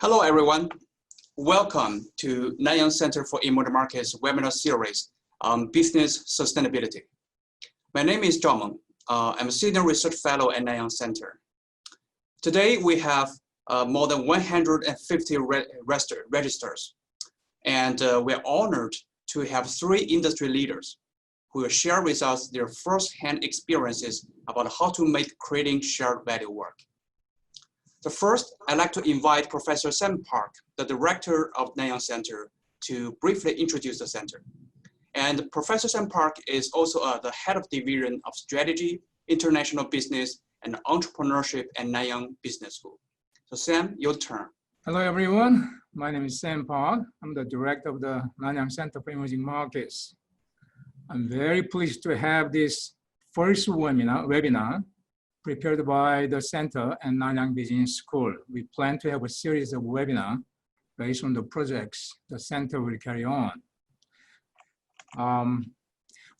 Hello, everyone. Welcome to Nanyang Center for Emerging Markets webinar series on business sustainability. My name is Zhao Meng. I'm a senior research fellow at Nanyang Center. Today, we have more than 150 registers, and we're honored to have 3 industry leaders who will share with us their first-hand experiences about how to make creating shared value work. So first, I'd like to invite Professor Sam Park, the director of Nanyang Center, to briefly introduce the center. And Professor Sam Park is also the head of division of strategy, international business, and entrepreneurship at Nanyang Business School. So Sam, your turn. Hello, everyone. My name is Sam Park. I'm the director of the Nanyang Center for Emerging Markets. I'm very pleased to have this first webinar prepared by the Center and Nanyang Business School. We plan to have a series of webinars based on the projects the Center will carry on.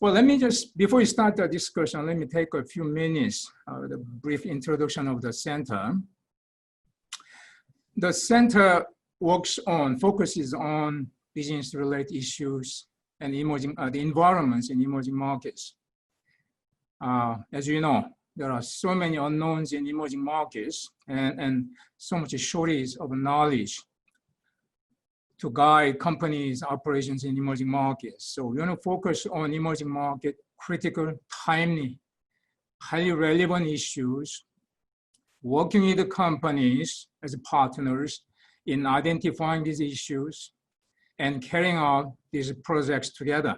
Well, let me just, before we start the discussion, let me take a few minutes, the brief introduction of the Center. The Center focuses on business-related issues and the environments in emerging markets. As you know, there are so many unknowns in emerging markets and so much shortage of knowledge to guide companies' operations in emerging markets. So we want to focus on emerging market critical, timely, highly relevant issues, working with the companies as partners in identifying these issues and carrying out these projects together.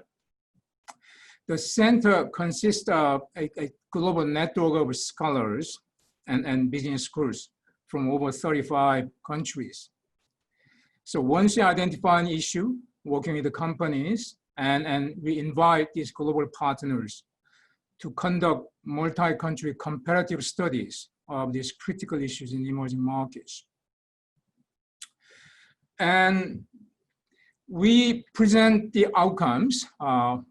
The center consists of a global network of scholars and business schools from over 35 countries. So once you identify an issue, working with the companies, and we invite these global partners to conduct multi-country comparative studies of these critical issues in emerging markets. And we present the outcomes,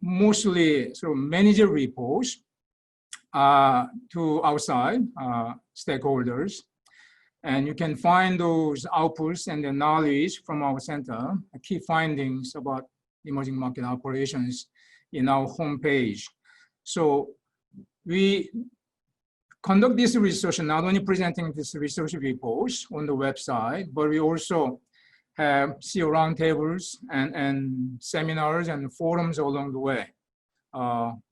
mostly sort of managerial reports to outside stakeholders. And you can find those outputs and the knowledge from our center, key findings about emerging market operations in our homepage. So we conduct this research, not only presenting this research reports on the website, but we also have CEO roundtables and seminars and forums along the way,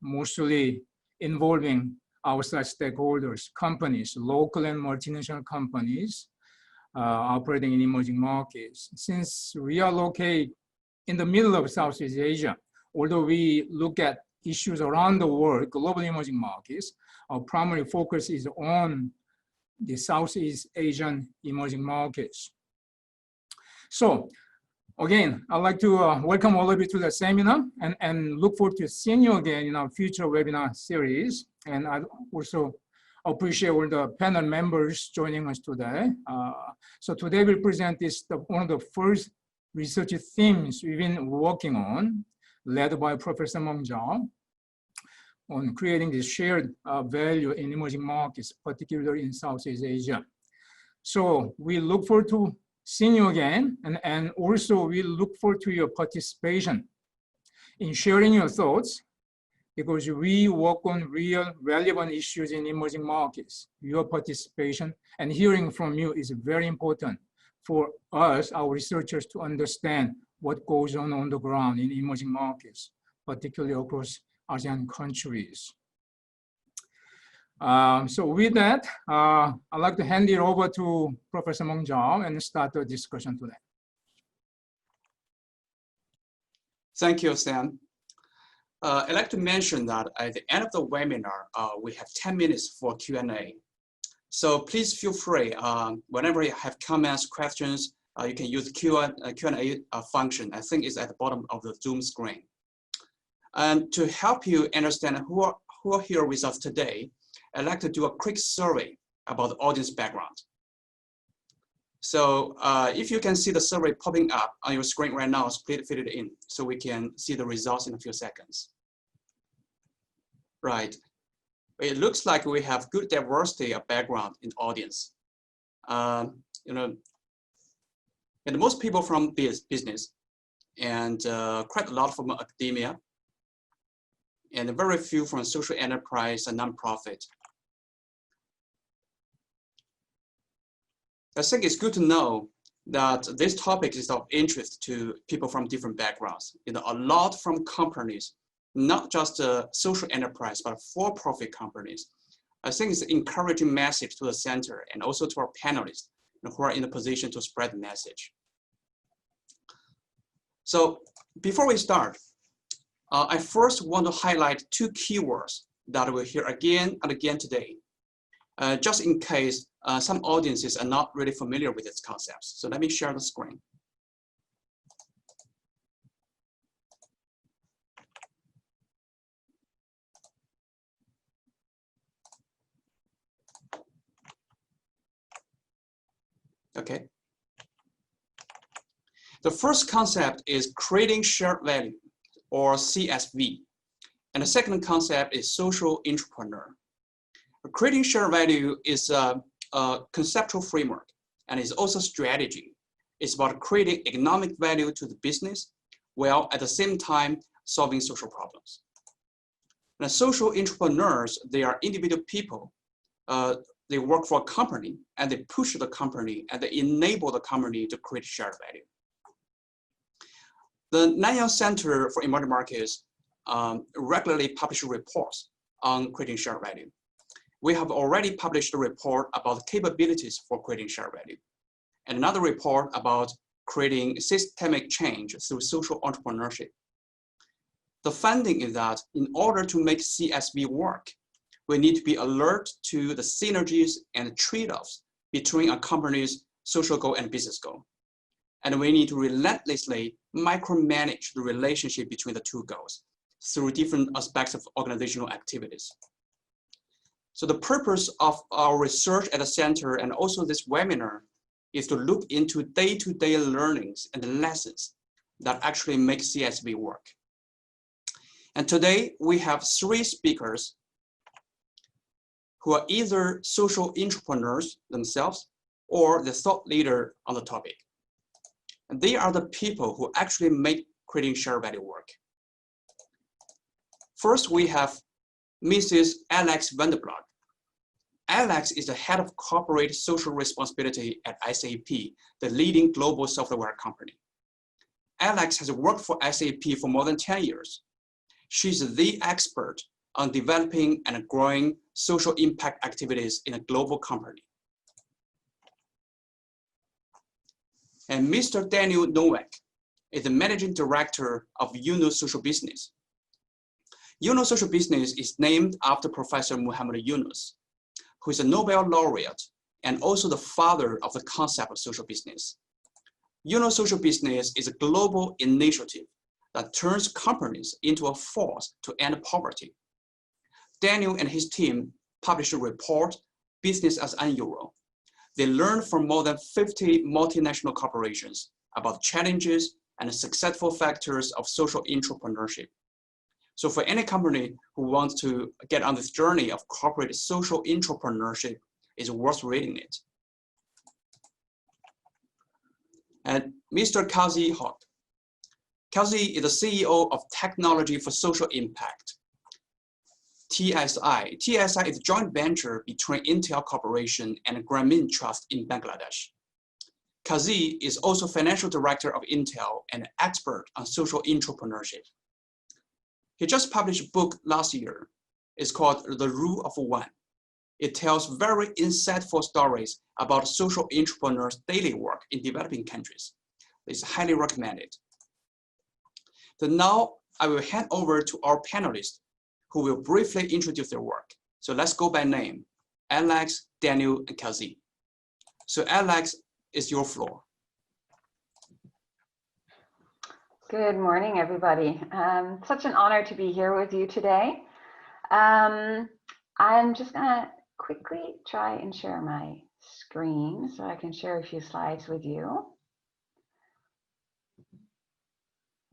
mostly involving outside stakeholders, companies, local and multinational companies operating in emerging markets. Since we are located in the middle of Southeast Asia, although we look at issues around the world, global emerging markets, our primary focus is on the Southeast Asian emerging markets. So again, I'd like to welcome all of you to the seminar and look forward to seeing you again in our future webinar series. And I also appreciate all the panel members joining us today. So today we'll present one of the first research themes we've been working on, led by Professor Meng Zhao, on creating this shared value in emerging markets, particularly in Southeast Asia. So we look forward to seeing you again, and also we look forward to your participation in sharing your thoughts, because we work on real relevant issues in emerging markets. Your participation and hearing from you is very important for us, our researchers, to understand what goes on the ground in emerging markets, particularly across ASEAN countries. So with that, I'd like to hand it over to Professor Meng Zhao and start the discussion today. Thank you, Sam. I'd like to mention that at the end of the webinar, we have 10 minutes for Q&A. So please feel free, whenever you have comments, questions, you can use the Q&A function. I think it's at the bottom of the Zoom screen. And to help you understand who are here with us today, I'd like to do a quick survey about the audience background. So if you can see the survey popping up on your screen right now, please fill it in so we can see the results in a few seconds. Right. It looks like we have good diversity of background in the audience. And most people from business, and quite a lot from academia, and very few from social enterprise and nonprofit. I think it's good to know that this topic is of interest to people from different backgrounds. A lot from companies, not just social enterprise, but for-profit companies. I think it's an encouraging message to the center and also to our panelists who are in a position to spread the message. So before we start, I first want to highlight two keywords that we'll hear again and again today, just in case some audiences are not really familiar with these concepts. So let me share the screen. Okay. The first concept is creating shared value, or CSV. And the second concept is social entrepreneur. Creating shared value is a conceptual framework, and is also strategy. It's about creating economic value to the business, while at the same time solving social problems. And social entrepreneurs, they are individual people. They work for a company, and they push the company, and they enable the company to create shared value. The Nanyang Center for Emerging Markets regularly publishes reports on creating shared value. We have already published a report about capabilities for creating shared value, and another report about creating systemic change through social entrepreneurship. The finding is that in order to make CSV work, we need to be alert to the synergies and trade-offs between a company's social goal and business goal. And we need to relentlessly micromanage the relationship between the two goals through different aspects of organizational activities. So the purpose of our research at the center and also this webinar is to look into day-to-day learnings and lessons that actually make CSV work. And today we have three speakers who are either social entrepreneurs themselves or the thought leader on the topic. And they are the people who actually make creating shared value work. First, we have Mrs. Alex Vanderblad. Alex is the head of corporate social responsibility at SAP, the leading global software company. Alex has worked for SAP for more than 10 years. She's the expert on developing and growing social impact activities in a global company. And Mr. Daniel Nowak is the managing director of Social Business. Social Business is named after Professor Muhammad Yunus, who is a Nobel laureate and also the father of the concept of social business. Social Business is a global initiative that turns companies into a force to end poverty. Daniel and his team published a report, Business as Unusual. They learned from more than 50 multinational corporations about challenges and successful factors of social entrepreneurship. So for any company who wants to get on this journey of corporate social entrepreneurship, it's worth reading it. And Mr. Kazi Hawk. Kazi is the CEO of Technology for Social Impact, TSI. TSI is a joint venture between Intel Corporation and Grameen Trust in Bangladesh. Kazi is also financial director of Intel and an expert on social entrepreneurship. He just published a book last year. It's called The Rule of One. It tells very insightful stories about social entrepreneurs' daily work in developing countries. It's highly recommended. So now I will hand over to our panelists who will briefly introduce their work. So let's go by name, Alex, Daniel, and Kazi. So Alex, it's your floor. Good morning, everybody. Such an honor to be here with you today. I'm just gonna quickly try and share my screen so I can share a few slides with you.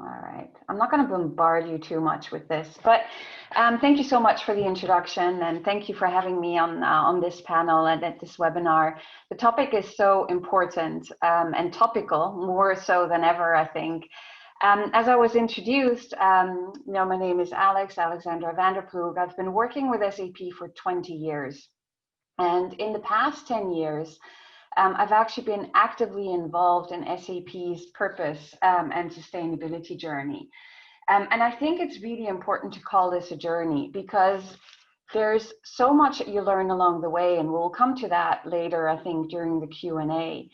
All right, I'm not going to bombard you too much with this, but thank you so much for the introduction, and thank you for having me on this panel and at this webinar. The topic is so important and topical, more so than ever, I think. As I was introduced, my name is Alexandra Vanderploeg. I've been working with SAP for 20 years, and in the past 10 years, I've actually been actively involved in SAP's purpose and sustainability journey. And I think it's really important to call this a journey because there's so much that you learn along the way, and we'll come to that later, I think, during the Q&A.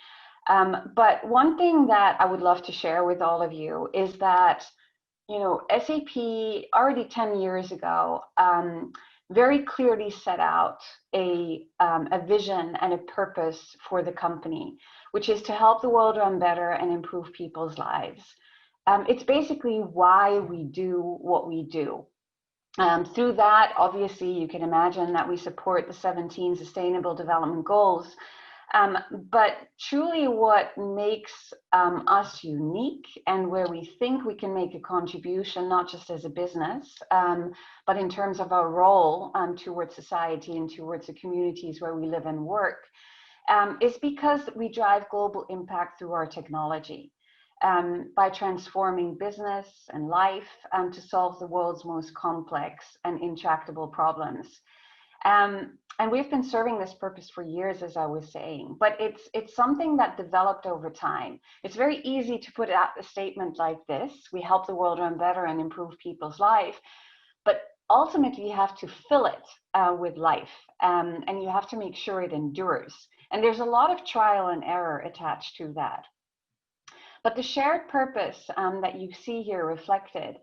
But one thing that I would love to share with all of you is that, SAP already 10 years ago, very clearly set out a vision and a purpose for the company, which is to help the world run better and improve people's lives. It's basically why we do what we do. Through that, obviously, you can imagine that we support the 17 Sustainable Development Goals. But truly what makes us unique and where we think we can make a contribution, not just as a business, but in terms of our role towards society and towards the communities where we live and work, is because we drive global impact through our technology. By transforming business and life to solve the world's most complex and intractable problems. And we've been serving this purpose for years, as I was saying, but it's something that developed over time. It's very easy to put out a statement like this: we help the world run better and improve people's life, but ultimately you have to fill it with life, and you have to make sure it endures. And there's a lot of trial and error attached to that. But the shared purpose that you see here reflected,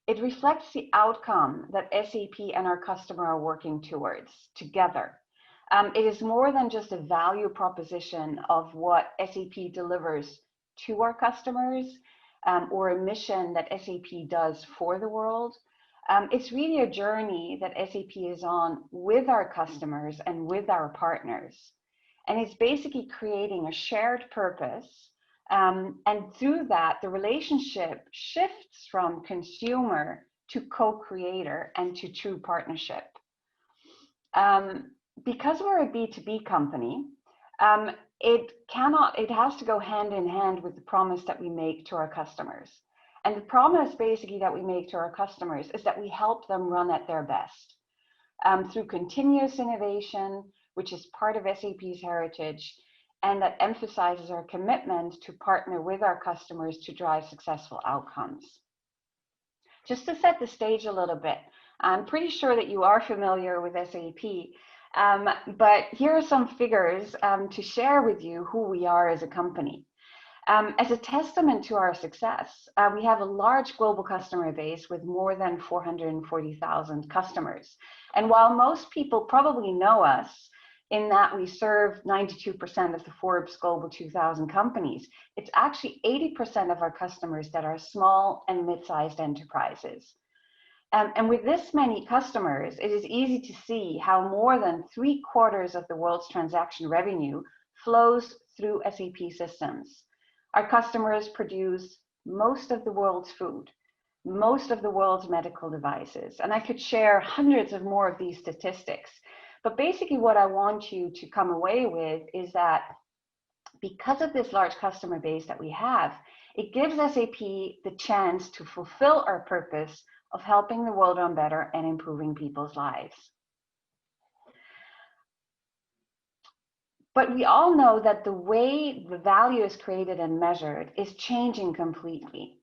it reflects the outcome that SAP and our customer are working towards together. It is more than just a value proposition of what SAP delivers to our customers or a mission that SAP does for the world. It's really a journey that SAP is on with our customers and with our partners. And it's basically creating a shared purpose. And through that, the relationship shifts from consumer to co-creator and to true partnership. Because we're a B2B company, it has to go hand in hand with the promise that we make to our customers. And the promise basically that we make to our customers is that we help them run at their best through continuous innovation, which is part of SAP's heritage, and that emphasizes our commitment to partner with our customers to drive successful outcomes. Just to set the stage a little bit, I'm pretty sure that you are familiar with SAP, but here are some figures to share with you who we are as a company. As a testament to our success, we have a large global customer base with more than 440,000 customers. And while most people probably know us, in that we serve 92% of the Forbes Global 2000 companies, it's actually 80% of our customers that are small and mid-sized enterprises. And with this many customers, it is easy to see how more than 3/4 of the world's transaction revenue flows through SAP systems. Our customers produce most of the world's food, most of the world's medical devices, and I could share hundreds of more of these statistics. But basically what I want you to come away with is that because of this large customer base that we have, it gives SAP the chance to fulfill our purpose of helping the world run better and improving people's lives. But we all know that the way the value is created and measured is changing completely.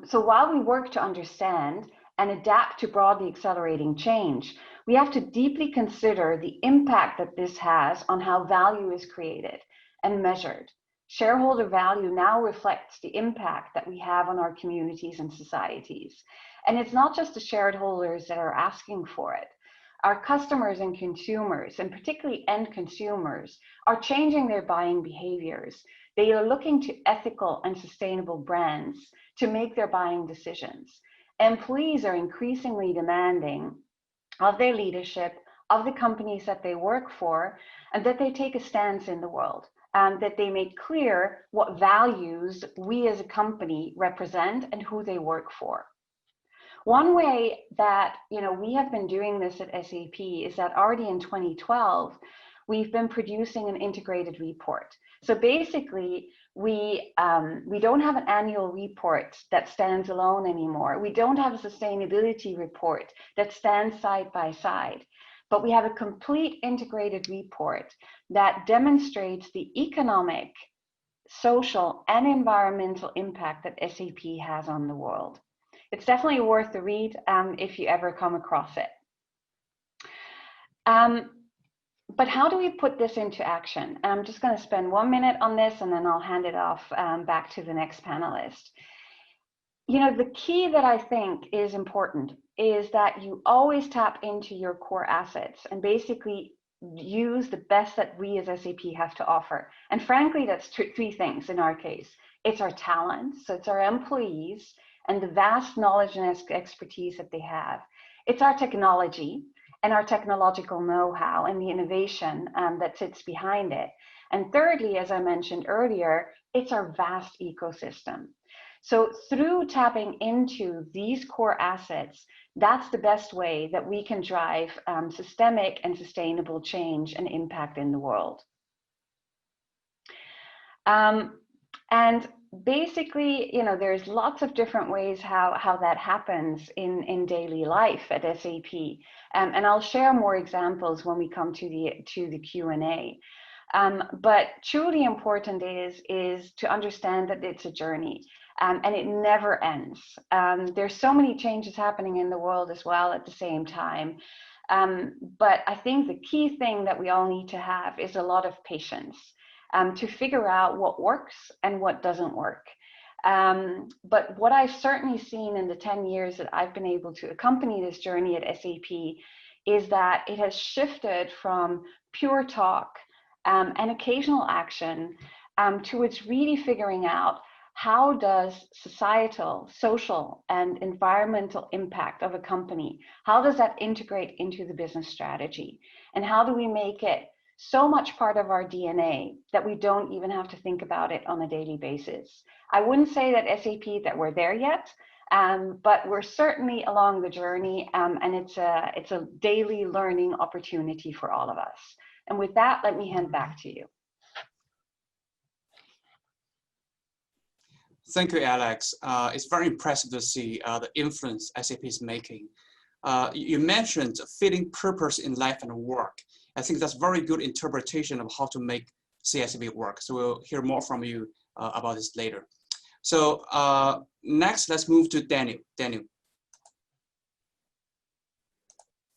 So while we work to understand and adapt to broadly accelerating change, we have to deeply consider the impact that this has on how value is created and measured. Shareholder value now reflects the impact that we have on our communities and societies. And it's not just the shareholders that are asking for it. Our customers and consumers, and particularly end consumers, are changing their buying behaviors. They are looking to ethical and sustainable brands to make their buying decisions. Employees are increasingly demanding of their leadership, of the companies that they work for, and that they take a stance in the world. that they make clear what values we as a company represent and who they work for. One way that we have been doing this at SAP is that already in 2012, we've been producing an integrated report. So basically, we don't have an annual report that stands alone anymore. We don't have a sustainability report that stands side by side, but we have a complete integrated report that demonstrates the economic, social, and environmental impact that SAP has on the world. It's definitely worth the read if you ever come across it. But how do we put this into action? And I'm just going to spend 1 minute on this, and then I'll hand it off back to the next panelist. The key that I think is important is that you always tap into your core assets and basically use the best that we as SAP have to offer. And frankly, that's three things in our case. It's our talent, so it's our employees and the vast knowledge and expertise that they have. It's our technology and our technological know-how and the innovation that sits behind it. And thirdly, as I mentioned earlier, it's our vast ecosystem. So through tapping into these core assets, that's the best way that we can drive systemic and sustainable change and impact in the world. And basically, there's lots of different ways how that happens in daily life at SAP. And I'll share more examples when we come to the Q&A. But truly important is to understand that it's a journey. And it never ends. There's so many changes happening in the world as well at the same time. But I think the key thing that we all need to have is a lot of patience to figure out what works and what doesn't work. But what I've certainly seen in the 10 years that I've been able to accompany this journey at SAP is that it has shifted from pure talk and occasional action towards really figuring out how does societal, social, and environmental impact of a company, how does that integrate into the business strategy? And how do we make it so much part of our DNA that we don't even have to think about it on a daily basis? I wouldn't say that SAP that we're there yet, but we're certainly along the journey, and it's a daily learning opportunity for all of us. And with that, let me hand back to you. Thank you, Alex. It's very impressive to see the influence SAP is making. You mentioned fitting purpose in life and work. I think that's very good interpretation of how to make CSV work. So we'll hear more from you about this later. So next, let's move to Daniel. Daniel.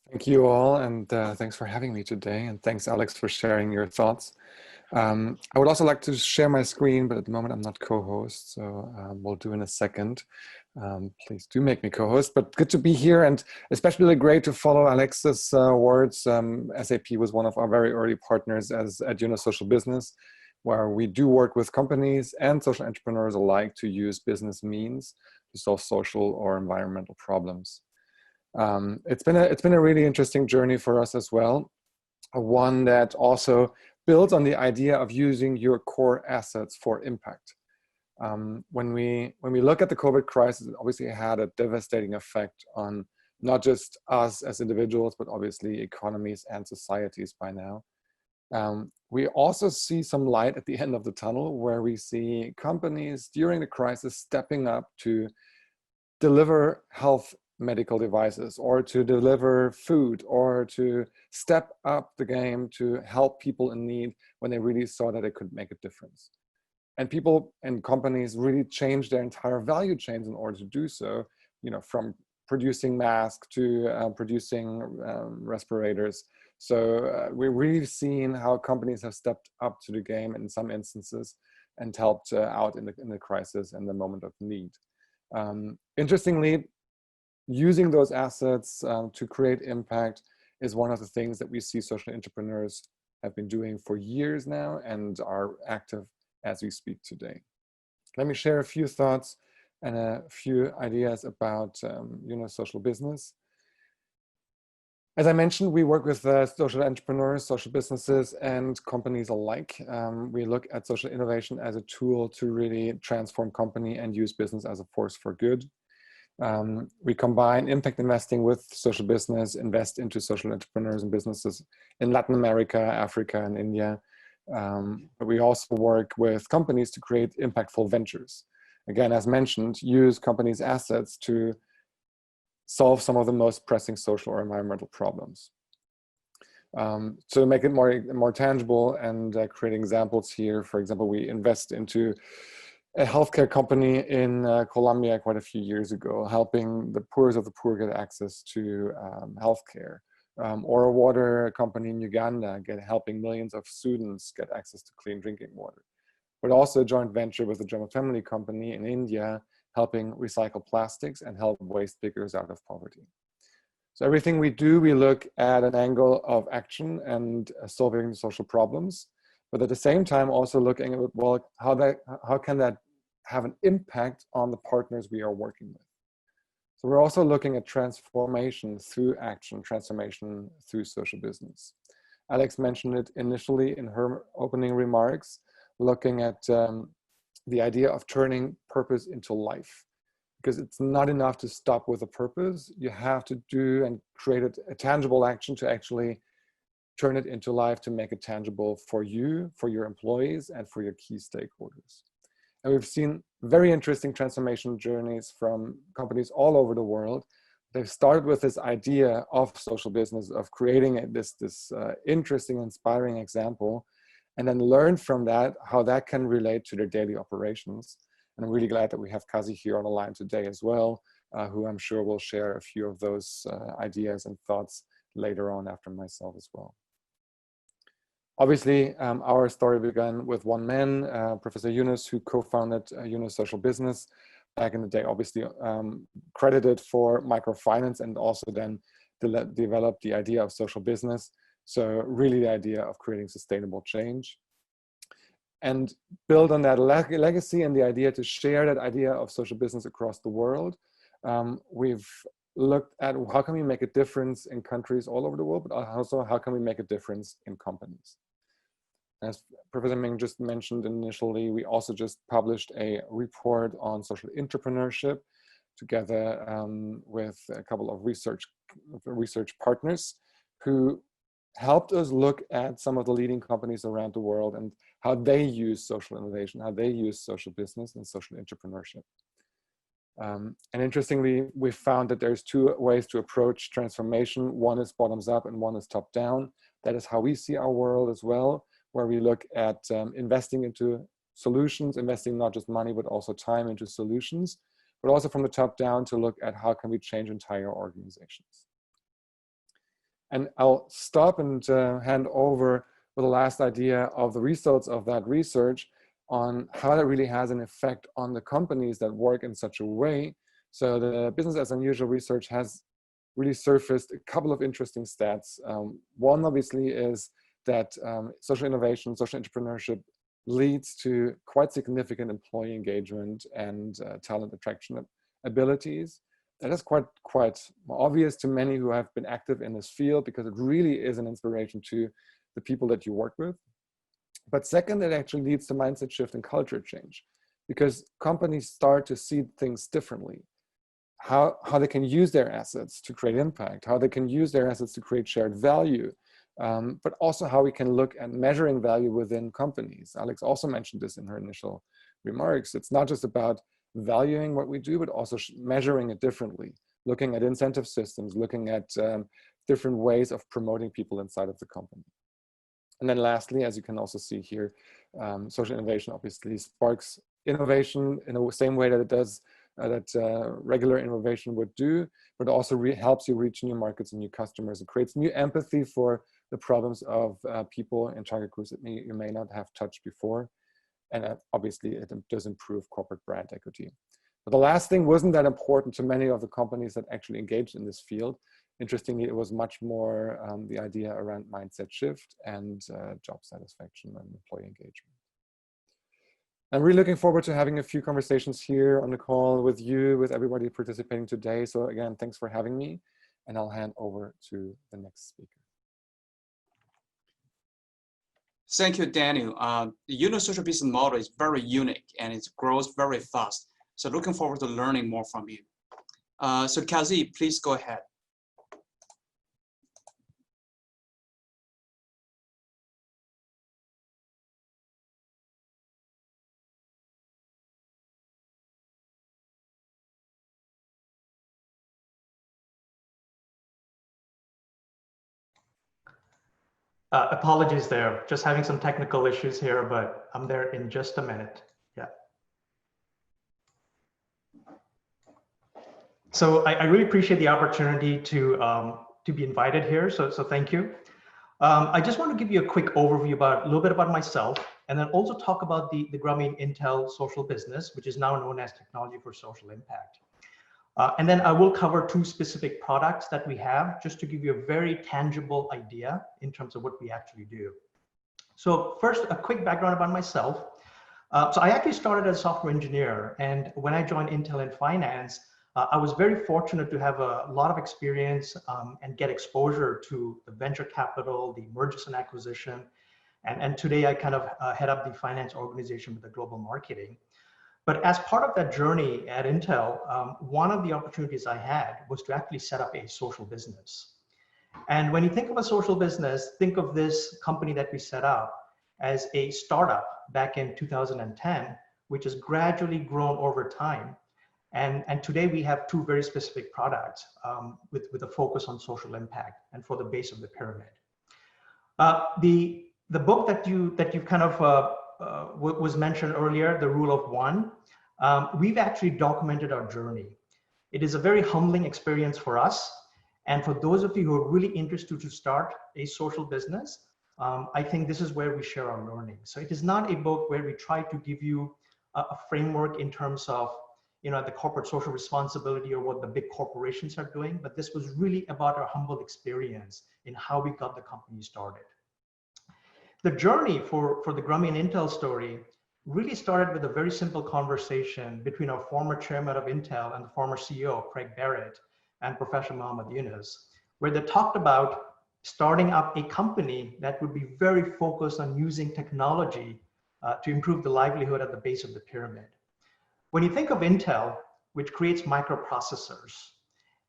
Thank you all, and thanks for having me today. And thanks, Alex, for sharing your thoughts. I would also like to share my screen, but at the moment I'm not co-host, so we'll do in a second. Please do make me co-host, but good to be here, and especially great to follow Alex's words. SAP was one of our very early partners at Social Business, where we do work with companies and social entrepreneurs alike to use business means to solve social or environmental problems. It's been a really interesting journey for us as well, one that also builds on the idea of using your core assets for impact. When we look at the COVID crisis, it obviously had a devastating effect on not just us as individuals, but obviously economies and societies by now. We also see some light at the end of the tunnel, where we see companies during the crisis stepping up to deliver health medical devices, or to deliver food, or to step up the game to help people in need when they really saw that it could make a difference. And people and companies really changed their entire value chains in order to do so, from producing masks to producing respirators. So we're really seeing how companies have stepped up to the game in some instances and helped out in the crisis and the moment of need. Interestingly, using those assets to create impact is one of the things that we see social entrepreneurs have been doing for years now and are active as we speak today. Let me share a few thoughts and a few ideas about social business. As I mentioned, we work with social entrepreneurs, social businesses, and companies alike. We look at social innovation as a tool to really transform company and use business as a force for good. We combine impact investing with social business, invest into social entrepreneurs and businesses in Latin America, Africa, and India. But we also work with companies to create impactful ventures. Again, as mentioned, use companies' assets to solve some of the most pressing social or environmental problems. To make it more tangible and create examples here, for example, we invest into a healthcare company in Colombia quite a few years ago, helping the poorest of the poor get access to healthcare. Or a water company in Uganda, helping millions of students get access to clean drinking water. But also a joint venture with a German family company in India, helping recycle plastics and help waste pickers out of poverty. So everything we do, we look at an angle of action and solving social problems, but at the same time also looking at, well, how can that have an impact on the partners we are working with? So we're also looking at transformation through action, transformation through social business. Alex mentioned it initially in her opening remarks, looking at the idea of turning purpose into life. Because it's not enough to stop with a purpose. You have to do and create a tangible action to actually turn it into life, to make it tangible for you, for your employees, and for your key stakeholders. And we've seen very interesting transformation journeys from companies all over the world. They've started with this idea of social business, of creating this interesting, inspiring example, and then learn from that how that can relate to their daily operations. And I'm really glad that we have Kazi here on the line today as well, who I'm sure will share a few of those ideas and thoughts later on after myself as well. Obviously, our story began with one man, Professor Yunus, who co-founded Yunus Social Business back in the day, obviously credited for microfinance and also then developed the idea of social business. So really the idea of creating sustainable change. And build on that legacy and the idea to share that idea of social business across the world. We've looked at how can we make a difference in countries all over the world, but also how can we make a difference in companies. As Professor Ming just mentioned initially, we also just published a report on social intrapreneurship together with a couple of research partners who helped us look at some of the leading companies around the world and how they use social innovation, how they use social business and social entrepreneurship. And interestingly, we found that there's two ways to approach transformation. One is bottoms up and one is top down. That is how we see our world as well, where we look at investing into solutions, investing not just money, but also time into solutions, but also from the top down to look at how can we change entire organizations. And I'll stop and hand over with the last idea of the results of that research on how that really has an effect on the companies that work in such a way. So the Business as Unusual research has really surfaced a couple of interesting stats. One obviously is that social innovation, social entrepreneurship leads to quite significant employee engagement and talent attraction abilities. That is quite obvious to many who have been active in this field, because it really is an inspiration to the people that you work with. But second, it actually leads to mindset shift and culture change, because companies start to see things differently. How they can use their assets to create impact, how they can use their assets to create shared value, but also how we can look at measuring value within companies. Alex also mentioned this in her initial remarks. It's not just about valuing what we do, but also measuring it differently, looking at incentive systems, looking at different ways of promoting people inside of the company. And then lastly, as you can also see here, social innovation obviously sparks innovation in the same way that it does, regular innovation would do, but also helps you reach new markets and new customers. It creates new empathy for the problems of people in target groups that you may not have touched before. And obviously it does improve corporate brand equity. But the last thing wasn't that important to many of the companies that actually engaged in this field. Interestingly, it was much more the idea around mindset shift and job satisfaction and employee engagement. I'm really looking forward to having a few conversations here on the call with you, with everybody participating today. So again, thanks for having me. and I'll hand over to the next speaker. Thank you, Daniel. The social business model is very unique and it grows very fast. So looking forward to learning more from you. So Kazi, please go ahead. Apologies there, just having some technical issues here, but I'm there in just a minute. Yeah. So I really appreciate the opportunity to be invited here. So thank you. I just want to give you a quick overview about a little bit about myself, and then also talk about the Grameen Intel social business, which is now known as Technology for Social Impact. And then I will cover two specific products that we have, just to give you a very tangible idea in terms of what we actually do. So first, a quick background about myself. So I actually started as a software engineer, and when I joined Intel in finance, I was very fortunate to have a lot of experience and get exposure to the venture capital, the mergers and acquisition, and today I kind of head up the finance organization with the global marketing. But as part of that journey at Intel, one of the opportunities I had was to actually set up a social business. And when you think of a social business, think of this company that we set up as a startup back in 2010, which has gradually grown over time. And today we have two very specific products with a focus on social impact and for the base of the pyramid. The book that you kind of was mentioned earlier, The Rule of One, we've actually documented our journey. It is a very humbling experience for us. And for those of you who are really interested to start a social business, I think this is where we share our learning. So it is not a book where we try to give you a framework in terms of the corporate social responsibility or what the big corporations are doing, but this was really about our humble experience in how we got the company started. The journey for the Grameen Intel story really started with a very simple conversation between our former chairman of Intel and the former CEO, Craig Barrett, and Professor Mohammed Yunus, where they talked about starting up a company that would be very focused on using technology to improve the livelihood at the base of the pyramid. When you think of Intel, which creates microprocessors,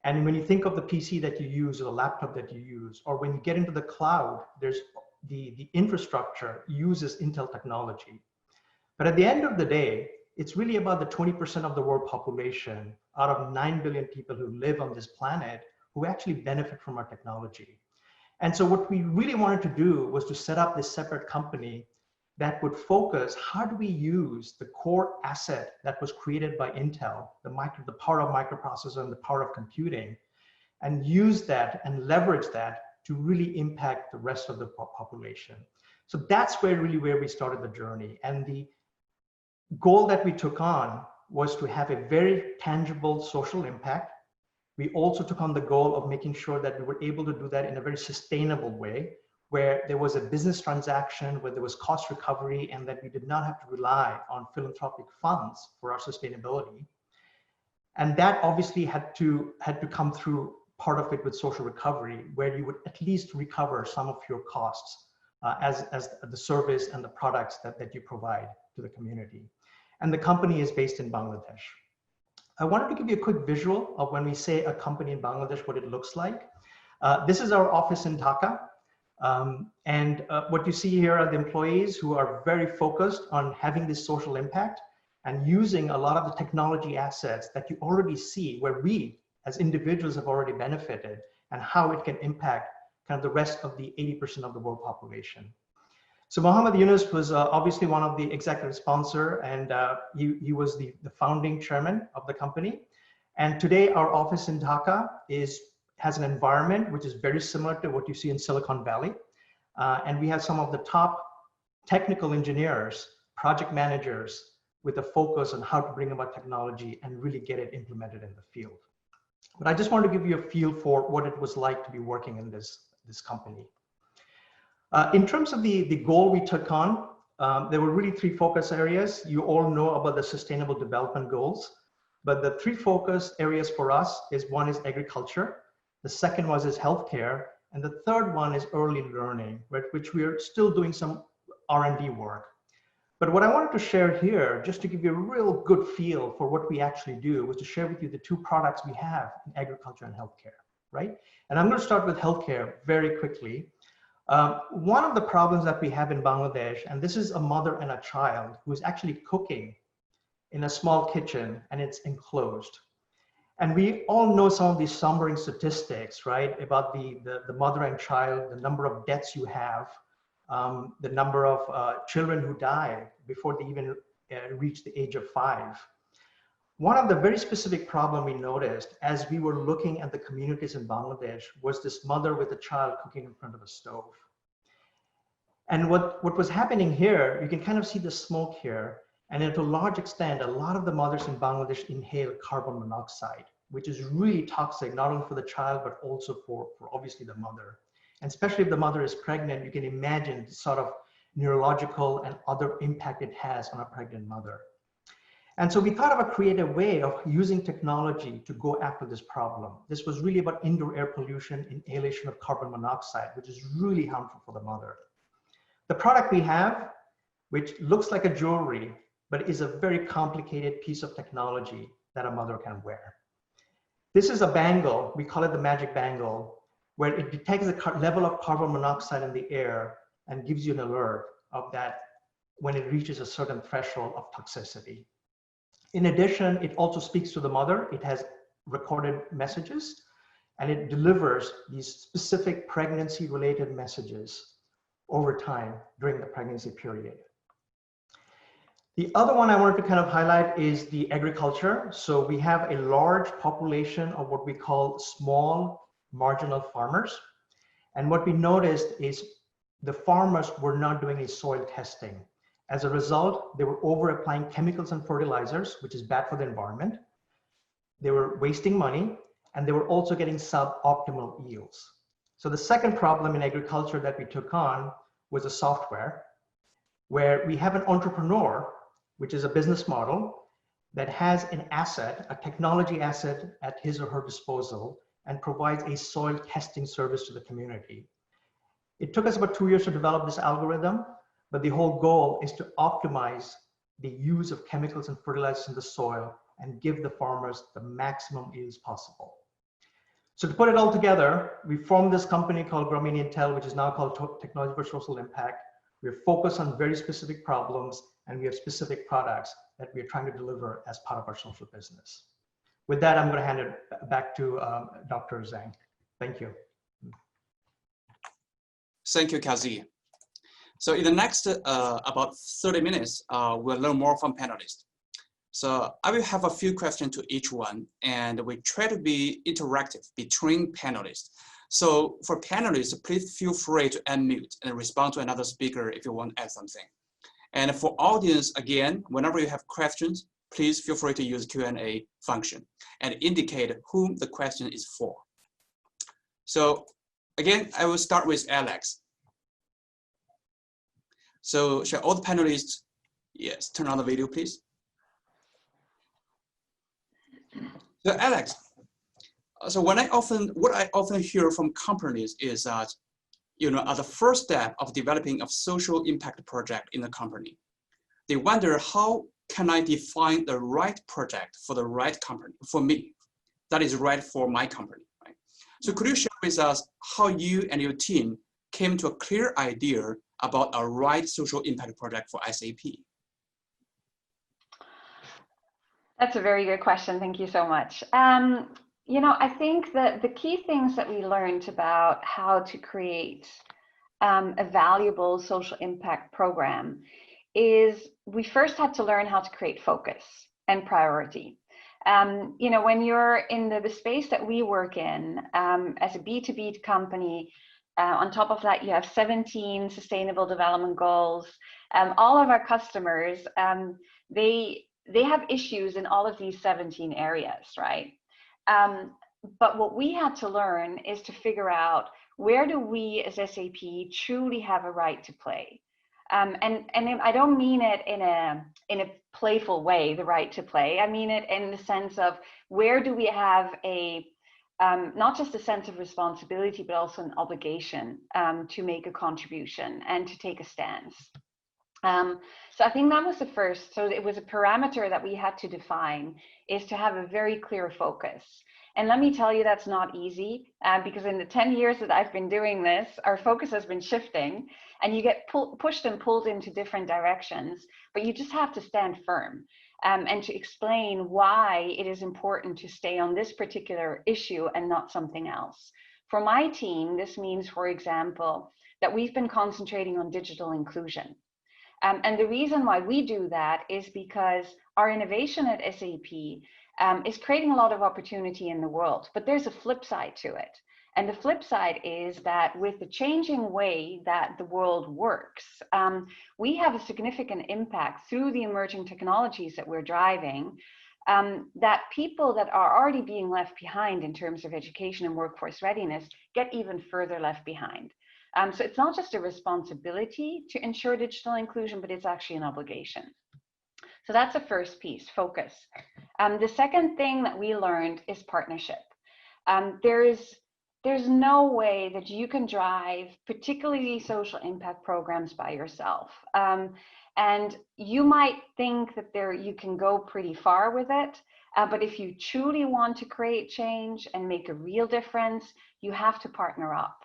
and when you think of the PC that you use or the laptop that you use, or when you get into the cloud, there's the infrastructure uses Intel technology. But at the end of the day, it's really about the 20% of the world population out of 9 billion people who live on this planet who actually benefit from our technology. And so what we really wanted to do was to set up this separate company that would focus, how do we use the core asset that was created by Intel, the power of microprocessor and the power of computing, and use that and leverage that to really impact the rest of the population. So that's where we started the journey. And the goal that we took on was to have a very tangible social impact. We also took on the goal of making sure that we were able to do that in a very sustainable way, where there was a business transaction, where there was cost recovery, and that we did not have to rely on philanthropic funds for our sustainability. And that obviously had to come through part of it with social recovery, where you would at least recover some of your costs as the service and the products that you provide to the community. And the company is based in Bangladesh. I wanted to give you a quick visual of when we say a company in Bangladesh, what it looks like. This is our office in Dhaka. What you see here are the employees who are very focused on having this social impact and using a lot of the technology assets that you already see, where we as individuals have already benefited, and how it can impact kind of the rest of the 80% of the world population. So Mohammed Yunus was obviously one of the executive sponsor, and he was the founding chairman of the company. And today our office in Dhaka has an environment which is very similar to what you see in Silicon Valley. And we have some of the top technical engineers, project managers, with a focus on how to bring about technology and really get it implemented in the field. But I just wanted to give you a feel for what it was like to be working in this company. In terms of the goal we took on, there were really three focus areas. You all know about the Sustainable Development Goals, but the three focus areas for us is, one is agriculture. The second one is healthcare. And the third one is early learning, right, which we are still doing some R&D work. But what I wanted to share here, just to give you a real good feel for what we actually do, was to share with you the two products we have in agriculture and healthcare, right? And I'm going to start with healthcare very quickly. One of the problems that we have in Bangladesh, and this is a mother and a child who is actually cooking in a small kitchen, and it's enclosed. And we all know some of these sombering statistics, right, about the mother and child, the number of deaths you have, the number of children who die before they even reach the age of 5. One of the very specific problems we noticed as we were looking at the communities in Bangladesh was this mother with a child cooking in front of a stove. And what was happening here, you can kind of see the smoke here, and to a large extent, a lot of the mothers in Bangladesh inhale carbon monoxide, which is really toxic, not only for the child, but also for obviously the mother. And especially if the mother is pregnant, you can imagine the sort of neurological and other impact it has on a pregnant mother. And so we thought of a creative way of using technology to go after this problem. This was really about indoor air pollution, inhalation of carbon monoxide, which is really harmful for the mother. The product we have, which looks like a jewelry, but is a very complicated piece of technology that a mother can wear. This is a bangle, we call it the magic bangle, where it detects the level of carbon monoxide in the air and gives you an alert of that when it reaches a certain threshold of toxicity. In addition, it also speaks to the mother. It has recorded messages, and it delivers these specific pregnancy-related messages over time during the pregnancy period. The other one I wanted to kind of highlight is the agriculture. So we have a large population of what we call small marginal farmers. And what we noticed is the farmers were not doing a soil testing. As a result, they were over applying chemicals and fertilizers, which is bad for the environment. They were wasting money, and they were also getting suboptimal yields. So the second problem in agriculture that we took on was the software, where we have an entrepreneur, which is a business model that has an asset, a technology asset at his or her disposal, and provides a soil testing service to the community. It took us about 2 years to develop this algorithm, but the whole goal is to optimize the use of chemicals and fertilizers in the soil and give the farmers the maximum yields possible. So to put it all together, we formed this company called Grameen Intel, which is now called Technology for Social Impact. We're focused on very specific problems, and we have specific products that we're trying to deliver as part of our social business. With that, I'm going to hand it back to Dr. Zhang. Thank you. Thank you, Kazi. So in the next about 30 minutes, we'll learn more from panelists. So I will have a few questions to each one, and we try to be interactive between panelists. So for panelists, please feel free to unmute and respond to another speaker if you want to add something. And for audience, again, whenever you have questions, please feel free to use Q&A function and indicate whom the question is for. So again, I will start with Alex. So shall all the panelists, yes, turn on the video, please. So Alex, so what I often hear from companies is that, as a first step of developing a social impact project in the company, they wonder, how can I define the right project for the right company, for me, that is right for my company, right? So could you share with us how you and your team came to a clear idea about a right social impact project for SAP? That's a very good question. Thank you so much. I think that the key things that we learned about how to create a valuable social impact program is we first had to learn how to create focus and priority. When you're in the space that we work in as a B2B company, on top of that, you have 17 sustainable development goals. All of our customers, they have issues in all of these 17 areas, right? But what we had to learn is to figure out, where do we as SAP truly have a right to play? And I don't mean it in a playful way, the right to play. I mean it in the sense of, where do we have a not just a sense of responsibility, but also an obligation to make a contribution and to take a stance. So I think that was the first. So it was a parameter that we had to define, is to have a very clear focus. And let me tell you, that's not easy, because in the 10 years that I've been doing this, our focus has been shifting, and you get pushed and pulled into different directions, but you just have to stand firm and to explain why it is important to stay on this particular issue and not something else. For my team, this means, for example, that we've been concentrating on digital inclusion. And the reason why we do that is because our innovation at SAP is creating a lot of opportunity in the world, but there's a flip side to it. And the flip side is that with the changing way that the world works, we have a significant impact through the emerging technologies that we're driving, that people that are already being left behind in terms of education and workforce readiness get even further left behind. So it's not just a responsibility to ensure digital inclusion, but it's actually an obligation. So that's the first piece, focus. The second thing that we learned is partnership. There's no way that you can drive particularly social impact programs by yourself. And you might think that you can go pretty far with it, but if you truly want to create change and make a real difference, you have to partner up.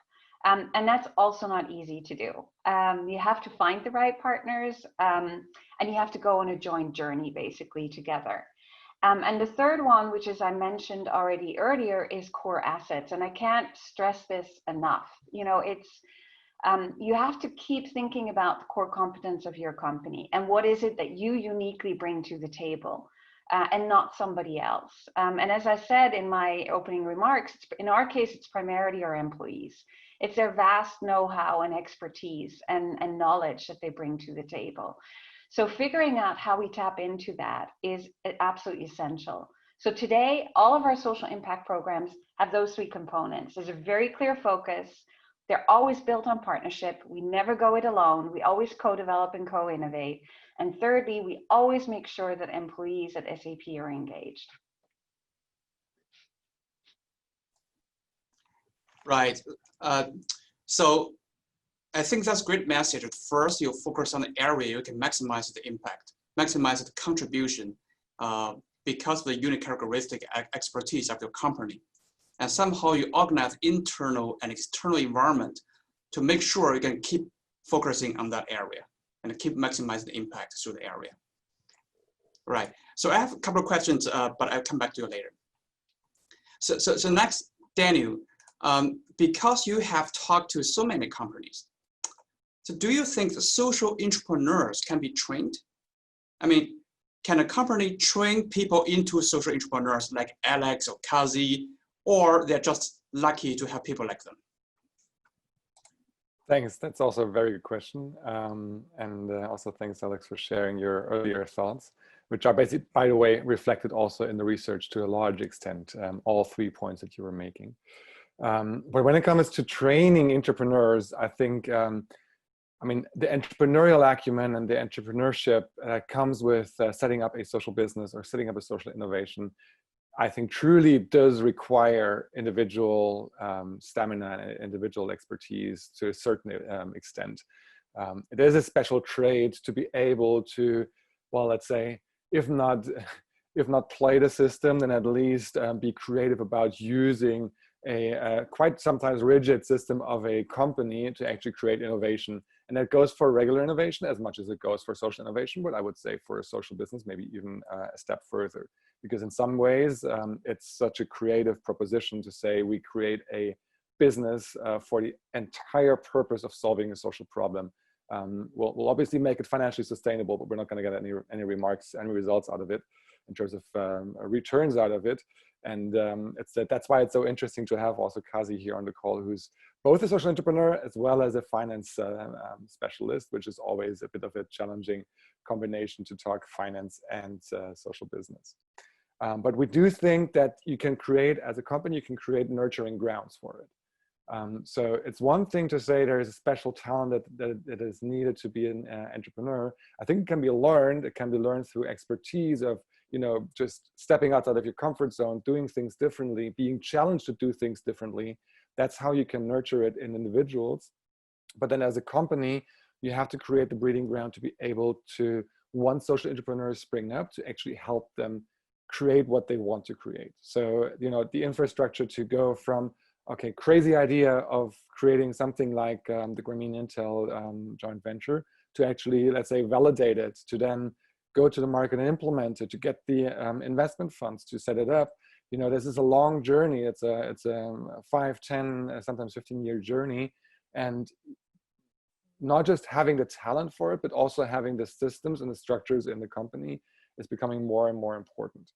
And that's also not easy to do. You have to find the right partners, and you have to go on a joint journey basically together. And the third one, which as I mentioned already earlier, is core assets. And I can't stress this enough. You know, you have to keep thinking about the core competence of your company and what is it that you uniquely bring to the table, and not somebody else. And as I said in my opening remarks, in our case, it's primarily our employees. It's their vast know-how and expertise and knowledge that they bring to the table. So figuring out how we tap into that is absolutely essential. So today, all of our social impact programs have those three components. There's a very clear focus. They're always built on partnership. We never go it alone. We always co-develop and co-innovate. And thirdly, we always make sure that employees at SAP are engaged. Right. So I think that's a great message. First, you focus on the area you can maximize the impact, maximize the contribution because of the unique characteristic expertise of your company. And somehow you organize internal and external environment to make sure you can keep focusing on that area and keep maximizing the impact through the area. Right. So I have a couple of questions, but I'll come back to you later. So next, Daniel. Because you have talked to so many companies, so do you think the social entrepreneurs can be trained? I mean, can a company train people into social entrepreneurs like Alex or Kazi, or they're just lucky to have people like them? Thanks. That's also a very good question. And also thanks, Alex, for sharing your earlier thoughts, which are basically, by the way, reflected also in the research to a large extent, all 3 points that you were making. But when it comes to training entrepreneurs, I think, I mean, the entrepreneurial acumen and the entrepreneurship comes with setting up a social business or setting up a social innovation, I think truly does require individual stamina and individual expertise to a certain extent. It is a special trait to be able to, well, let's say, if not play the system, then at least be creative about using a quite sometimes rigid system of a company to actually create innovation. And that goes for regular innovation as much as it goes for social innovation, but I would say for a social business, maybe even a step further. Because in some ways, it's such a creative proposition to say we create a business for the entire purpose of solving a social problem. We'll obviously make it financially sustainable, but we're not going to get any results out of it in terms of returns out of it. And that's why it's so interesting to have also Kazi here on the call, who's both a social entrepreneur as well as a finance specialist, which is always a bit of a challenging combination to talk finance and social business. But we do think that you can create, as a company, you can create nurturing grounds for it. So it's one thing to say there is a special talent that is needed to be an entrepreneur. I think it can be learned. It can be learned through expertise of just stepping outside of your comfort zone, doing things differently, being challenged to do things differently. That's how you can nurture it in individuals. But then as a company, you have to create the breeding ground to be able to, once social entrepreneurs spring up, to actually help them create what they want to create. So, the infrastructure to go from, okay, crazy idea of creating something like the Grameen Intel joint venture, to actually, let's say, validate it, to then go to the market and implement it, to get the investment funds to set it up. This is a long journey. It's a 5, 10, sometimes 15-year journey. And not just having the talent for it, but also having the systems and the structures in the company is becoming more and more important.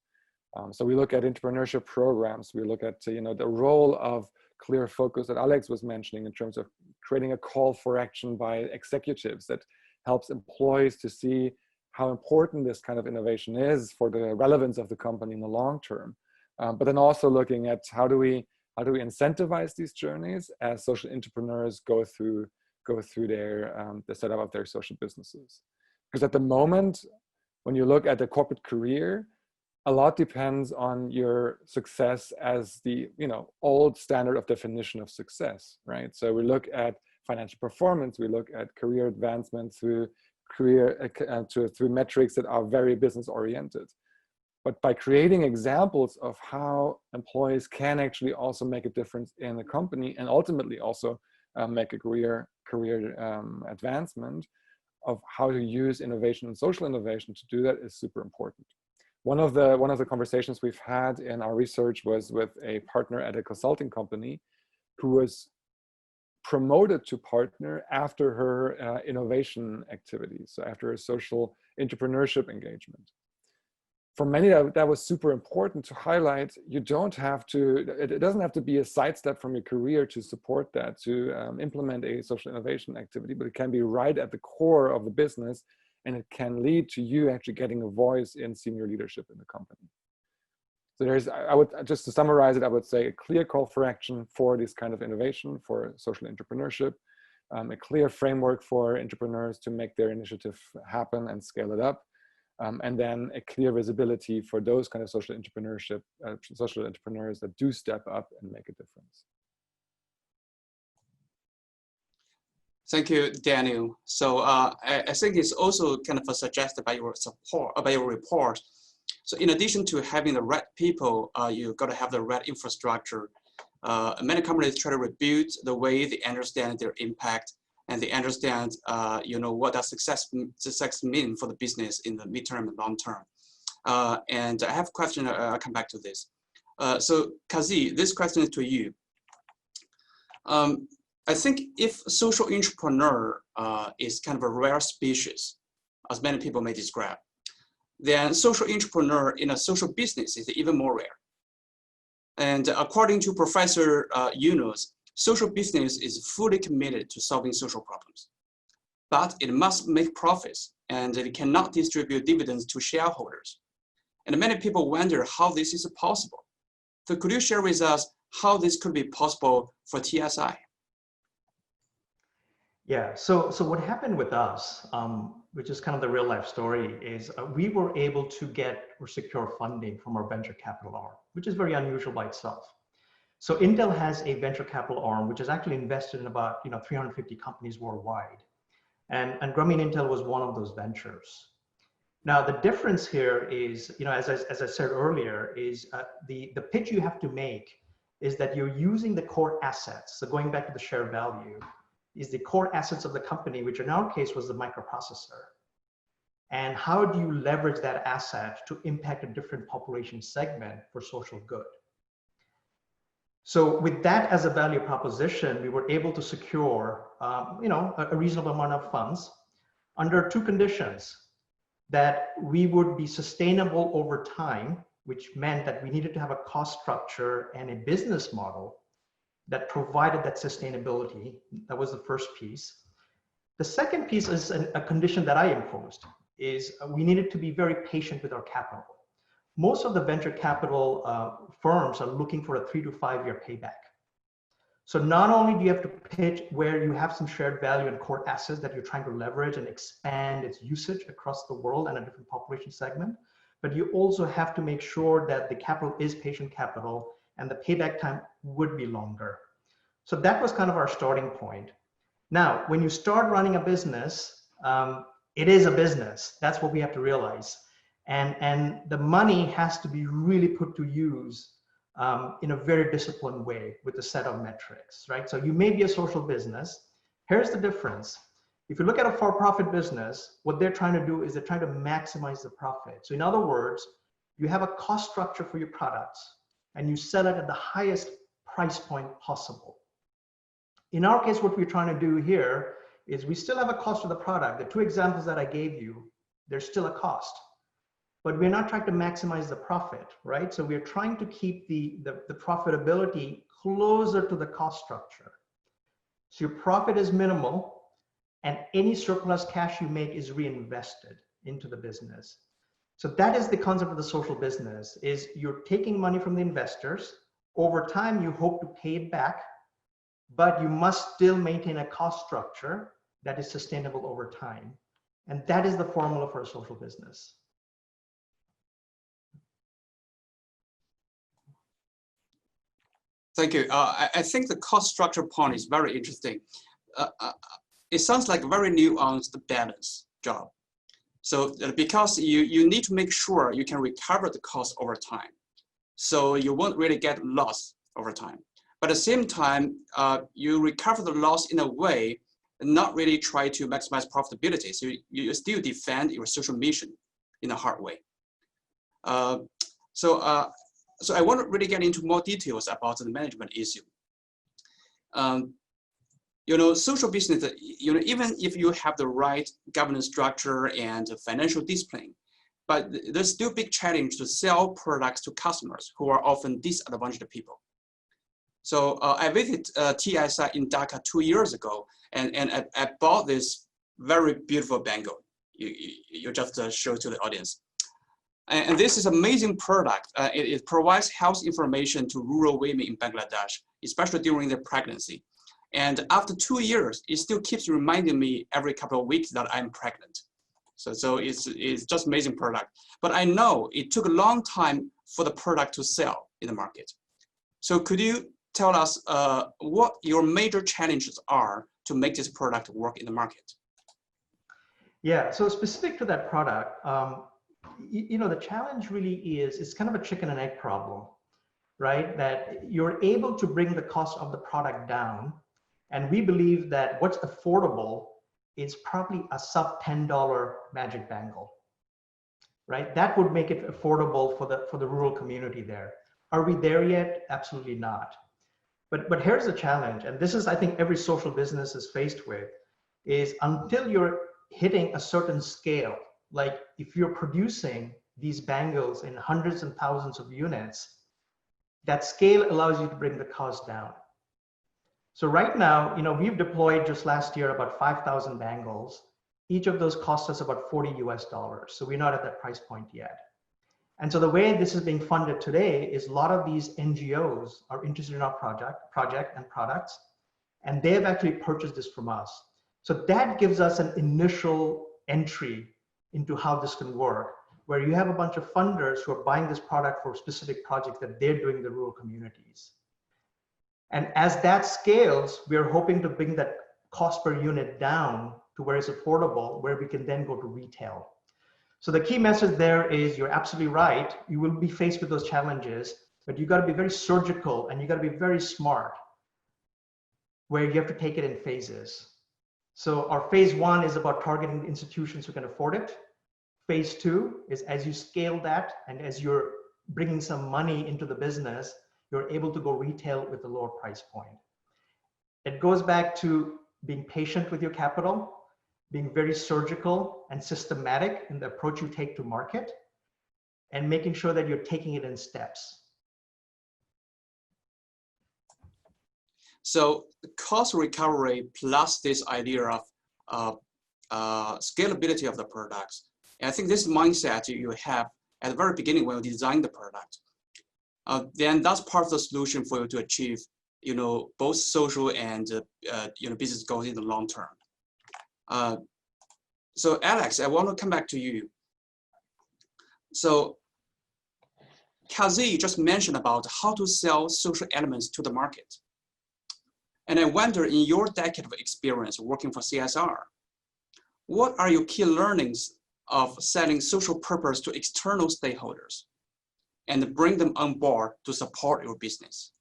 So we look at entrepreneurship programs. We look at the role of clear focus that Alex was mentioning in terms of creating a call for action by executives that helps employees to see how important this kind of innovation is for the relevance of the company in the long term. But then also looking at how do we incentivize these journeys as social entrepreneurs go through their the setup of their social businesses. Because at the moment, when you look at the corporate career, a lot depends on your success as the old standard of definition of success, right? So we look at financial performance, we look at career advancement through metrics that are very business oriented. But by creating examples of how employees can actually also make a difference in the company, and ultimately also make a career advancement, of how to use innovation and social innovation to do that is super important. One of the conversations we've had in our research was with a partner at a consulting company who was promoted to partner after her innovation activities, so after a social entrepreneurship engagement. For many, that was super important to highlight. You don't have to, it doesn't have to be a sidestep from your career to support that, to implement a social innovation activity, but it can be right at the core of the business, and it can lead to you actually getting a voice in senior leadership in the company. So just to summarize it, I would say a clear call for action for this kind of innovation, for social entrepreneurship, a clear framework for entrepreneurs to make their initiative happen and scale it up. And then a clear visibility for those kind of social entrepreneurs that do step up and make a difference. Thank you, Daniel. So I think it's also kind of suggested by your report. So in addition to having the right people, you got to have the right infrastructure. Many companies try to rebuild the way they understand their impact, and they understand, what does success mean for the business in the midterm and long term. And I have a question. I'll come back to this. So Kazi, this question is to you. I think if social entrepreneur is kind of a rare species, as many people may describe, then social entrepreneur in a social business is even more rare. And according to Professor Yunus, social business is fully committed to solving social problems, but it must make profits and it cannot distribute dividends to shareholders. And many people wonder how this is possible. So could you share with us how this could be possible for TSI? Yeah, so what happened with us, which is kind of the real life story, is we were able to get or secure funding from our venture capital arm, which is very unusual by itself. So Intel has a venture capital arm, which is actually invested in about 350 companies worldwide. And Grameen Intel was one of those ventures. Now, the difference here is, as I said earlier, is the pitch you have to make is that you're using the core assets. So going back to the shared value, is the core assets of the company, which in our case was the microprocessor. And how do you leverage that asset to impact a different population segment for social good? So with that as a value proposition, we were able to secure, a reasonable amount of funds under two conditions: that we would be sustainable over time, which meant that we needed to have a cost structure and a business model that provided that sustainability. That was the first piece. The second piece is a condition that I imposed, is we needed to be very patient with our capital. Most of the venture capital firms are looking for a 3 to 5 year payback. So not only do you have to pitch where you have some shared value and core assets that you're trying to leverage and expand its usage across the world and a different population segment, but you also have to make sure that the capital is patient capital and the payback time would be longer. So that was kind of our starting point. Now, when you start running a business, it is a business. That's what we have to realize. And the money has to be really put to use in a very disciplined way with a set of metrics, right? So you may be a social business. Here's the difference. If you look at a for-profit business, what they're trying to do is they're trying to maximize the profit. So in other words, you have a cost structure for your products and you sell it at the highest price point possible. In our case, what we're trying to do here is we still have a cost of the product. The two examples that I gave you, there's still a cost, but we're not trying to maximize the profit, right? So we're trying to keep the profitability closer to the cost structure. So your profit is minimal and any surplus cash you make is reinvested into the business. So that is the concept of the social business, is you're taking money from the investors. Over time, you hope to pay it back, but you must still maintain a cost structure that is sustainable over time. And that is the formula for a social business. Thank you. I think the cost structure point is very interesting. It sounds like a very nuanced balance job. So because you need to make sure you can recover the cost over time. So you won't really get lost over time. But at the same time, you recover the loss in a way and not really try to maximize profitability. So you still defend your social mission in a hard way. So I want to really get into more details about the management issue. Social business, even if you have the right governance structure and financial discipline, but there's still a big challenge to sell products to customers who are often disadvantaged people. So I visited TSI in Dhaka 2 years ago, and I bought this very beautiful bangle. You just show to the audience. And this is an amazing product. It provides health information to rural women in Bangladesh, especially during their pregnancy. And after 2 years, it still keeps reminding me every couple of weeks that I'm pregnant. So it's just amazing product. But I know it took a long time for the product to sell in the market. So could you tell us what your major challenges are to make this product work in the market? Yeah, so specific to that product, the challenge really is, it's kind of a chicken and egg problem, right? That you're able to bring the cost of the product down. And we believe that what's affordable is probably a sub $10 magic bangle, right? That would make it affordable for the rural community there. Are we there yet? Absolutely not. But here's the challenge, and this is, I think, every social business is faced with, is until you're hitting a certain scale, like if you're producing these bangles in hundreds and thousands of units, that scale allows you to bring the cost down. So right now, we've deployed just last year about 5,000 bangles. Each of those cost us about $40 US. So we're not at that price point yet. And so the way this is being funded today is a lot of these NGOs are interested in our project and products, and they have actually purchased this from us. So that gives us an initial entry into how this can work, where you have a bunch of funders who are buying this product for specific projects that they're doing in the rural communities. And as that scales, we are hoping to bring that cost per unit down to where it's affordable, where we can then go to retail. So the key message there is, you're absolutely right. You will be faced with those challenges, but you got to be very surgical and you got to be very smart, where you have to take it in phases. So our phase 1 is about targeting institutions who can afford it. Phase 2 is, as you scale that and as you're bringing some money into the business, you're able to go retail with a lower price point. It goes back to being patient with your capital, being very surgical and systematic in the approach you take to market, and making sure that you're taking it in steps. So cost recovery plus this idea of scalability of the products. And I think this mindset you have at the very beginning when you design the product, then that's part of the solution for you to achieve, both social and business goals in the long term. So Alex, I want to come back to you. So Kazi just mentioned about how to sell social elements to the market. And I wonder, in your decade of experience working for CSR, what are your key learnings of selling social purpose to external stakeholders and bring them on board to support your business?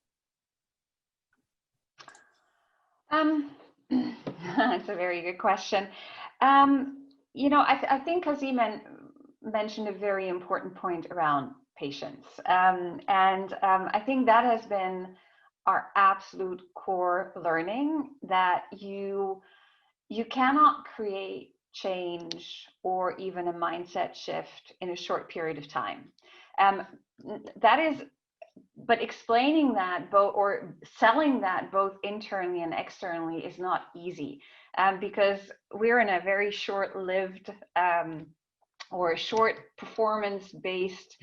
That's a very good question. You know, I think Kazim mentioned a very important point around patience. I think that has been our absolute core learning, that you cannot create change or even a mindset shift in a short period of time. But explaining that or selling that both internally and externally is not easy, because we're in a very short-lived or short performance-based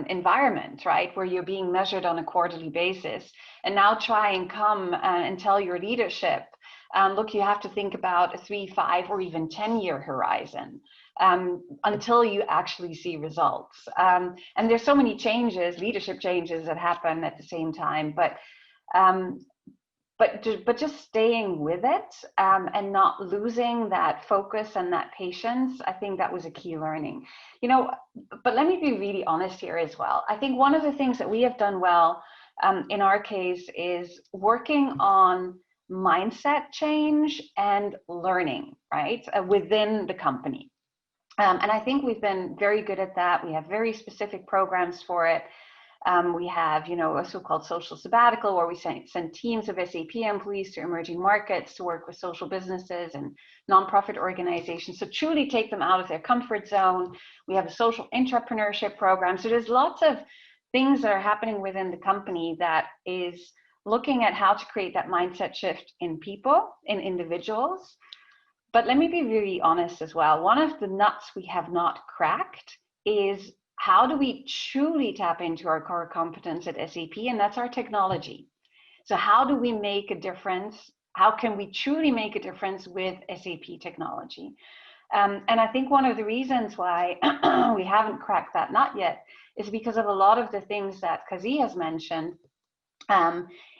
environment, right, where you're being measured on a quarterly basis. And now try and come and tell your leadership, look, you have to think about a 3, 5, or even 10-year horizon until you actually see results. And there's so many changes, leadership changes that happen at the same time, but just staying with it and not losing that focus and that patience, I think that was a key learning. You know, but let me be really honest here as well. I think one of the things that we have done well in our case is working on mindset change and learning, right, within the company. And I think we've been very good at that. We have very specific programs for it. We have, you know, a so-called social sabbatical where we send teams of SAP employees to emerging markets to work with social businesses and nonprofit organizations to truly take them out of their comfort zone. We have a social intrapreneurship program. So there's lots of things that are happening within the company that is looking at how to create that mindset shift in people, in individuals. But let me be really honest as well. One of the nuts we have not cracked is, how do we truly tap into our core competence at SAP? And that's our technology. So how do we make a difference? How can we truly make a difference with SAP technology? And I think one of the reasons why we haven't cracked that nut yet is because of a lot of the things that Kazi has mentioned,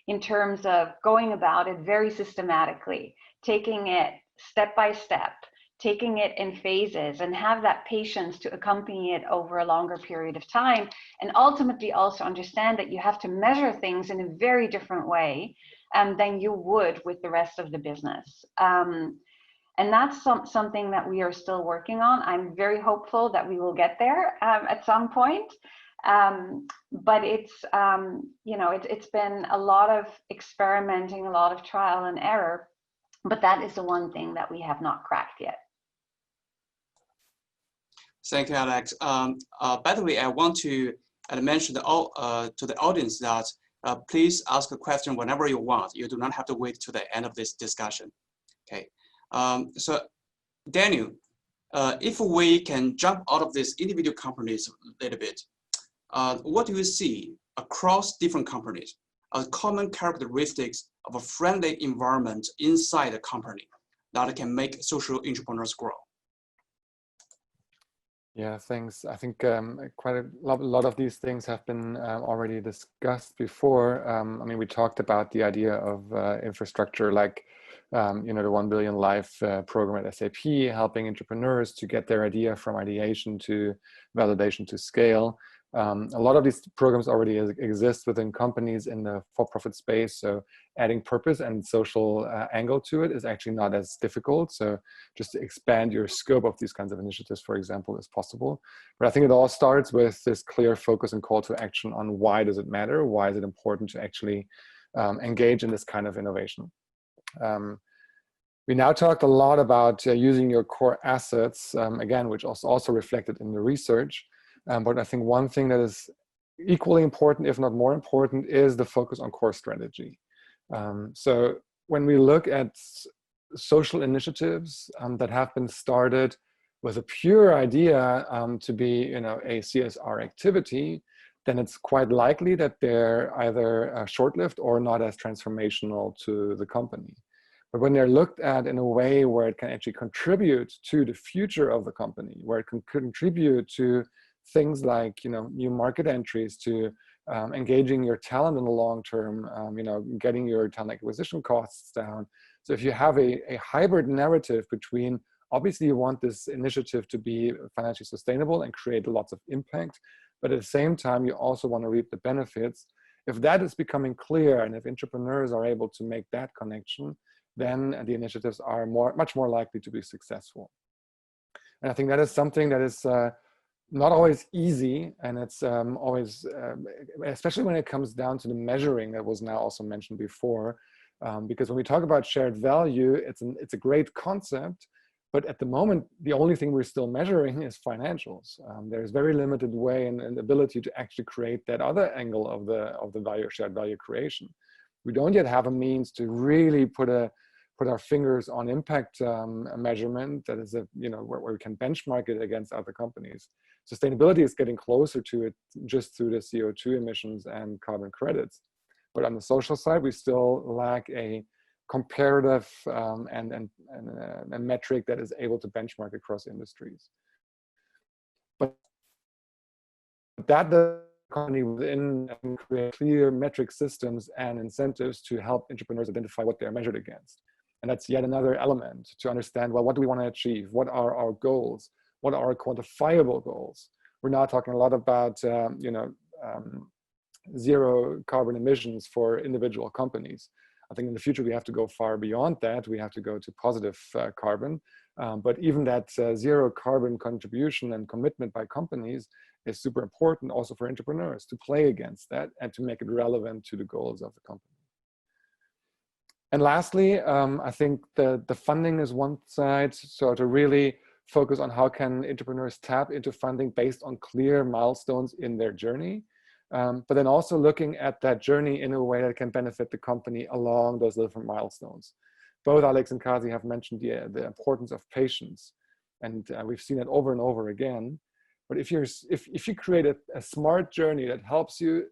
in terms of going about it very systematically, taking it step by step, taking it in phases, and have that patience to accompany it over a longer period of time, and ultimately also understand that you have to measure things in a very different way than you would with the rest of the business. And that's something that we are still working on. I'm very hopeful that we will get there at some point. But it's, you know, it's been a lot of experimenting, a lot of trial and error, but that is the one thing that we have not cracked yet. Thank you, Alex. By the way, I want to mention to the audience that please ask a question whenever you want. You do not have to wait to the end of this discussion. Okay. So, Daniel, if we can jump out of these individual companies a little bit, what do you see across different companies as common characteristics of a friendly environment inside a company that can make social entrepreneurs grow? Yeah, thanks. I think quite a lot of these things have been already discussed before. I mean, we talked about the idea of infrastructure, like you know, the 1 Billion Life program at SAP, helping entrepreneurs to get their idea from ideation to validation to scale. A lot of these programs already exist within companies in the for-profit space, so adding purpose and social angle to it is actually not as difficult. So just to expand your scope of these kinds of initiatives, for example, is possible. But I think it all starts with this clear focus and call to action on why does it matter? Why is it important to actually engage in this kind of innovation? We now talked a lot about using your core assets, again, which was also reflected in the research. But I think one thing that is equally important, if not more important, is the focus on core strategy. So when we look at social initiatives that have been started with a pure idea to be, you know, a CSR activity, then it's quite likely that they're either short-lived or not as transformational to the company. But when they're looked at in a way where it can actually contribute to the future of the company, where it can contribute to things like, new market entries to engaging your talent in the long term, getting your talent acquisition costs down. So if you have a hybrid narrative between, obviously you want this initiative to be financially sustainable and create lots of impact, but at the same time, you also want to reap the benefits. If that is becoming clear, and if entrepreneurs are able to make that connection, then the initiatives are much more likely to be successful. And I think that is something that is not always easy, and it's always, especially when it comes down to the measuring that was now also mentioned before, because when we talk about shared value, it's a great concept, but at the moment, the only thing we're still measuring is financials. There's very limited way and ability to actually create that other angle of the value, shared value creation. We don't yet have a means to really put our fingers on impact measurement that is where we can benchmark it against other companies. Sustainability is getting closer to it just through the CO2 emissions and carbon credits. But on the social side, we still lack a comparative and a metric that is able to benchmark across industries. But that the company within and create clear metric systems and incentives to help entrepreneurs identify what they're measured against. And that's yet another element to understand, well, what do we want to achieve? What are our goals? What are our quantifiable goals? We're now talking a lot about, zero carbon emissions for individual companies. I think in the future, we have to go far beyond that. We have to go to positive carbon. But even that zero carbon contribution and commitment by companies is super important also for entrepreneurs to play against that and to make it relevant to the goals of the company. And lastly, I think the funding is one side. So to really focus on how can entrepreneurs tap into funding based on clear milestones in their journey. But then also looking at that journey in a way that can benefit the company along those different milestones. Both Alex and Kazi have mentioned the importance of patience, and we've seen it over and over again. But if you create a smart journey that helps you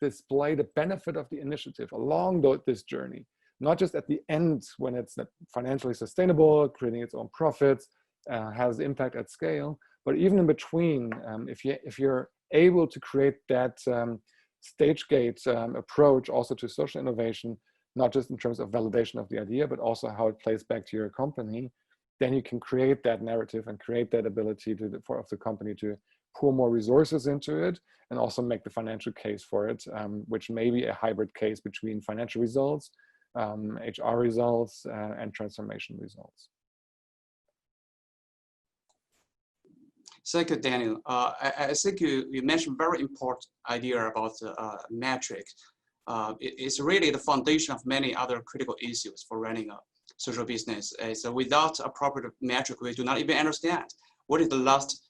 display the benefit of the initiative along this journey, not just at the end when it's financially sustainable, creating its own profits, has impact at scale, but even in between, if you're able to create that stage gate approach also to social innovation, not just in terms of validation of the idea, but also how it plays back to your company, then you can create that narrative and create that ability of the company to pour more resources into it and also make the financial case for it, which may be a hybrid case between financial results, HR results, and transformation results. Thank you, Daniel. I think you mentioned very important idea about metrics. It's really the foundation of many other critical issues for running a social business. So without a proper metric, we do not even understand what is the last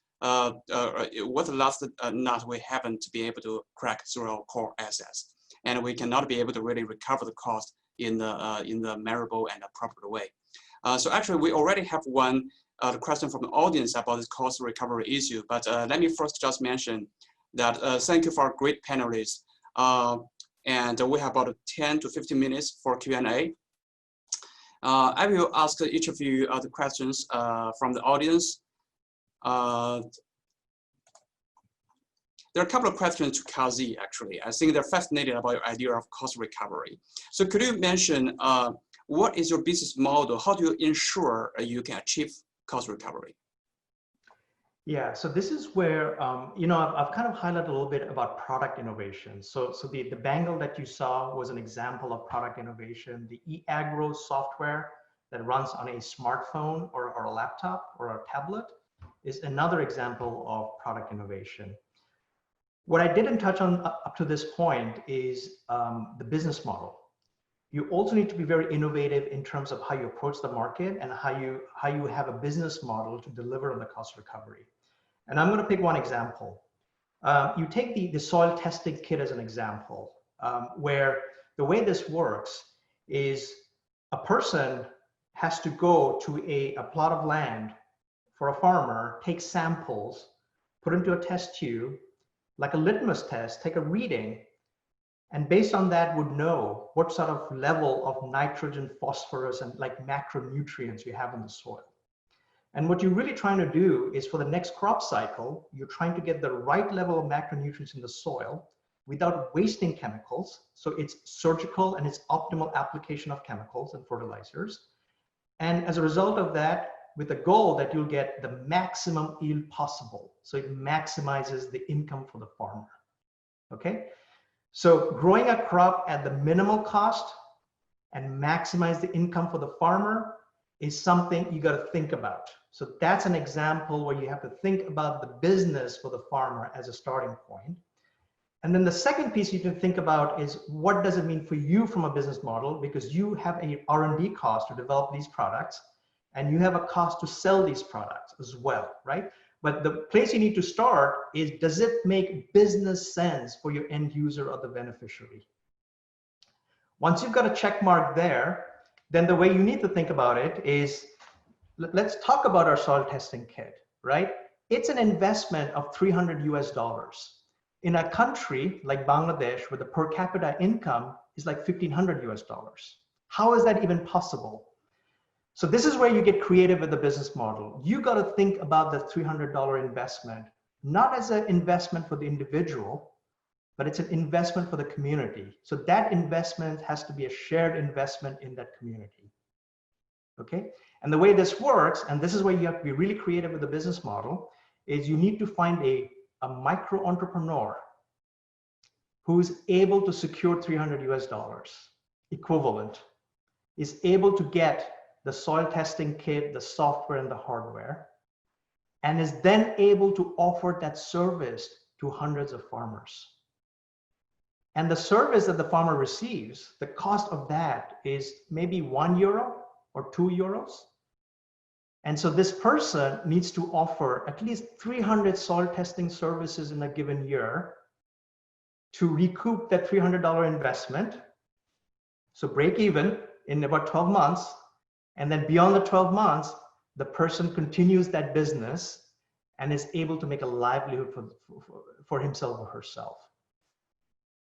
nut we haven't been able to crack through our core assets, and we cannot be able to really recover the cost in the measurable and appropriate way. So actually, we already have one question from the audience about this cost recovery issue, but let me first just mention that thank you for our great panelists. And we have about 10 to 15 minutes for Q&A. I will ask each of you the questions from the audience. There are a couple of questions to Kazi, actually. I think they're fascinated about your idea of cost recovery. So could you mention what is your business model? How do you ensure you can achieve cost recovery? Yeah, so this is where, I've kind of highlighted a little bit about product innovation. So the bangle that you saw was an example of product innovation. The eAgro software that runs on a smartphone or a laptop or a tablet is another example of product innovation. What I didn't touch on up to this point is the business model. You also need to be very innovative in terms of how you approach the market and how you have a business model to deliver on the cost recovery. And I'm going to pick one example. You take the soil testing kit as an example, where the way this works is a person has to go to a plot of land for a farmer, take samples, put into a test tube, like a litmus test, take a reading, and based on that would know what sort of level of nitrogen, phosphorus, and like macronutrients you have in the soil. And what you're really trying to do is for the next crop cycle, you're trying to get the right level of macronutrients in the soil without wasting chemicals. So it's surgical and it's optimal application of chemicals and fertilizers. And as a result of that, with the goal that you'll get the maximum yield possible. So it maximizes the income for the farmer. Okay? So growing a crop at the minimal cost and maximize the income for the farmer is something you got to think about. So that's an example where you have to think about the business for the farmer as a starting point. And then the second piece you can think about is what does it mean for you from a business model, because you have a R&D cost to develop these products and you have a cost to sell these products as well, right? But the place you need to start is, does it make business sense for your end user or the beneficiary? Once you've got a check mark there, then the way you need to think about it is, let's talk about our soil testing kit, right? It's an investment of $300 US. In a country like Bangladesh, where the per capita income is like $1,500 US. How is that even possible? So this is where you get creative with the business model. You got to think about the $300 investment, not as an investment for the individual, but it's an investment for the community. So that investment has to be a shared investment in that community. Okay? And the way this works, and this is where you have to be really creative with the business model, is you need to find a micro entrepreneur who's able to secure $300 US equivalent, is able to get the soil testing kit, the software and the hardware, and is then able to offer that service to hundreds of farmers. And the service that the farmer receives, the cost of that is maybe €1 or €2. And so this person needs to offer at least 300 soil testing services in a given year to recoup that $300 investment. So break even in about 12 months. And then beyond the 12 months, the person continues that business and is able to make a livelihood for himself or herself.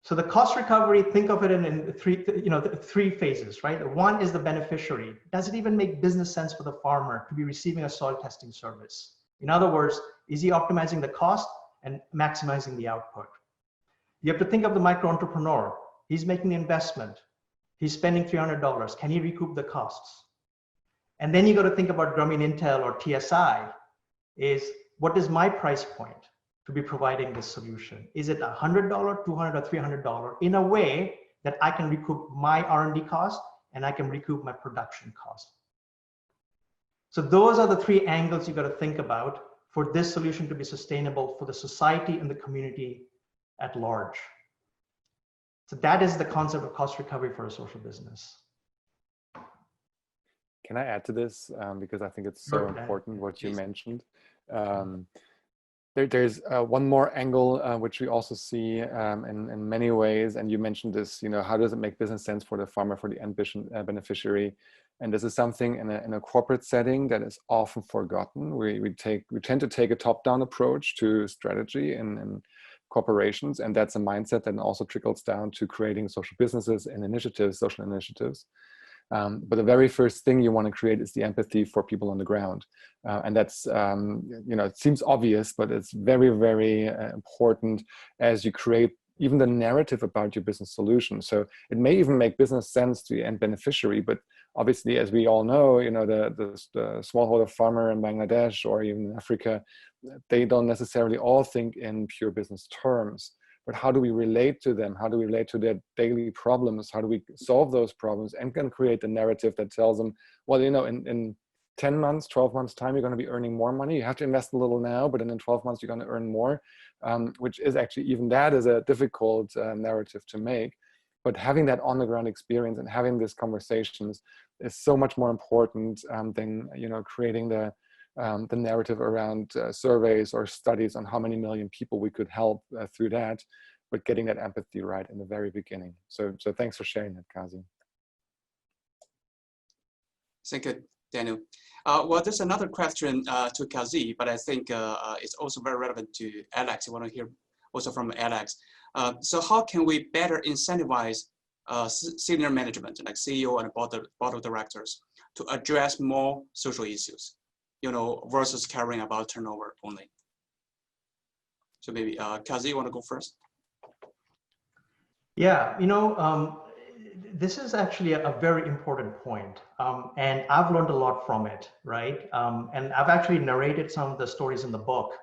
So the cost recovery, think of it in three phases, right? One is the beneficiary. Does it even make business sense for the farmer to be receiving a soil testing service? In other words, is he optimizing the cost and maximizing the output? You have to think of the micro entrepreneur. He's making the investment. He's spending $300. Can he recoup the costs? And then you got to think about Grameen Intel or TSI. Is what is my price point to be providing this solution? Is it $100, $200, or $300 in a way that I can recoup my R&D cost and I can recoup my production cost? So those are the three angles you got to think about for this solution to be sustainable for the society and the community at large. So that is the concept of cost recovery for a social business. Can I add to this? Because I think it's so important what you mentioned. There's one more angle which we also see in many ways, and you mentioned this, how does it make business sense for the farmer, for the end beneficiary? And this is something in a corporate setting that is often forgotten. We tend to take a top-down approach to strategy in corporations, and that's a mindset that also trickles down to creating social businesses and initiatives, social initiatives. But the very first thing you want to create is the empathy for people on the ground. And that's, it seems obvious, but it's very, very important as you create even the narrative about your business solution. So it may even make business sense to the end beneficiary, but obviously, as we all know, the smallholder farmer in Bangladesh or even in Africa, they don't necessarily all think in pure business terms. But how do we relate to them? How do we relate to their daily problems? How do we solve those problems and can create a narrative that tells them, well, in 10 months, 12 months time, you're going to be earning more money. You have to invest a little now, but then in 12 months, you're going to earn more, which is actually, even that is a difficult narrative to make. But having that on the ground experience and having these conversations is so much more important than, creating the narrative around surveys or studies on how many million people we could help through that, but getting that empathy right in the very beginning. So thanks for sharing that, Kazi. Thank you, Daniel. Well, there's another question to Kazi, but I think it's also very relevant to Alex. I want to hear also from Alex. So how can we better incentivize senior management, like CEO and board of directors, to address more social issues? versus caring about turnover only. So maybe Kazi, you want to go first? Yeah, this is actually a very important point, and I've learned a lot from it, right? And I've actually narrated some of the stories in the book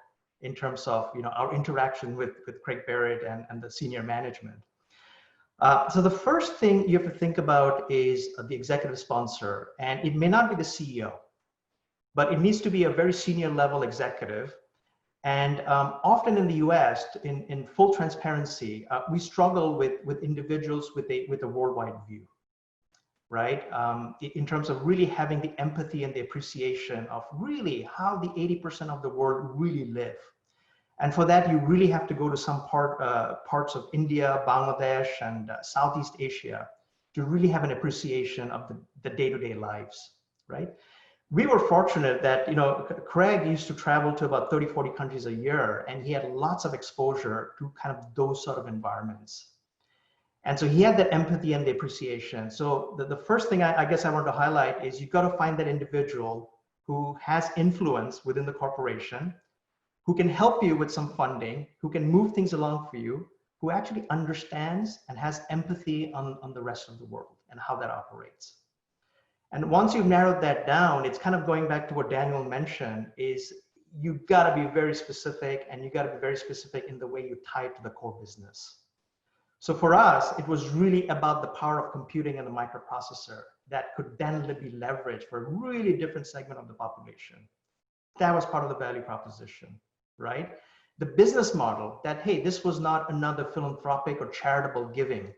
in terms of our interaction with Craig Barrett and the senior management. So the first thing you have to think about is the executive sponsor, and it may not be the CEO, but it needs to be a very senior level executive. And often in the US, in full transparency, we struggle with individuals with a worldwide view, right? In terms of really having the empathy and the appreciation of really how the 80% of the world really live. And for that, you really have to go to some parts of India, Bangladesh, and Southeast Asia to really have an appreciation of the day-to-day lives, right? We were fortunate that, Craig used to travel to about 30, 40 countries a year, and he had lots of exposure to kind of those sort of environments. And so he had that empathy and the appreciation. So the first thing I guess I want to highlight is you've got to find that individual who has influence within the corporation, who can help you with some funding, who can move things along for you, who actually understands and has empathy on the rest of the world and how that operates. And once you've narrowed that down, it's kind of going back to what Daniel mentioned, is you've got to be very specific, and you got to be very specific in the way you tie it to the core business. So for us, it was really about the power of computing and the microprocessor that could then be leveraged for a really different segment of the population. That was part of the value proposition, right? The business model that, hey, this was not another philanthropic or charitable giving,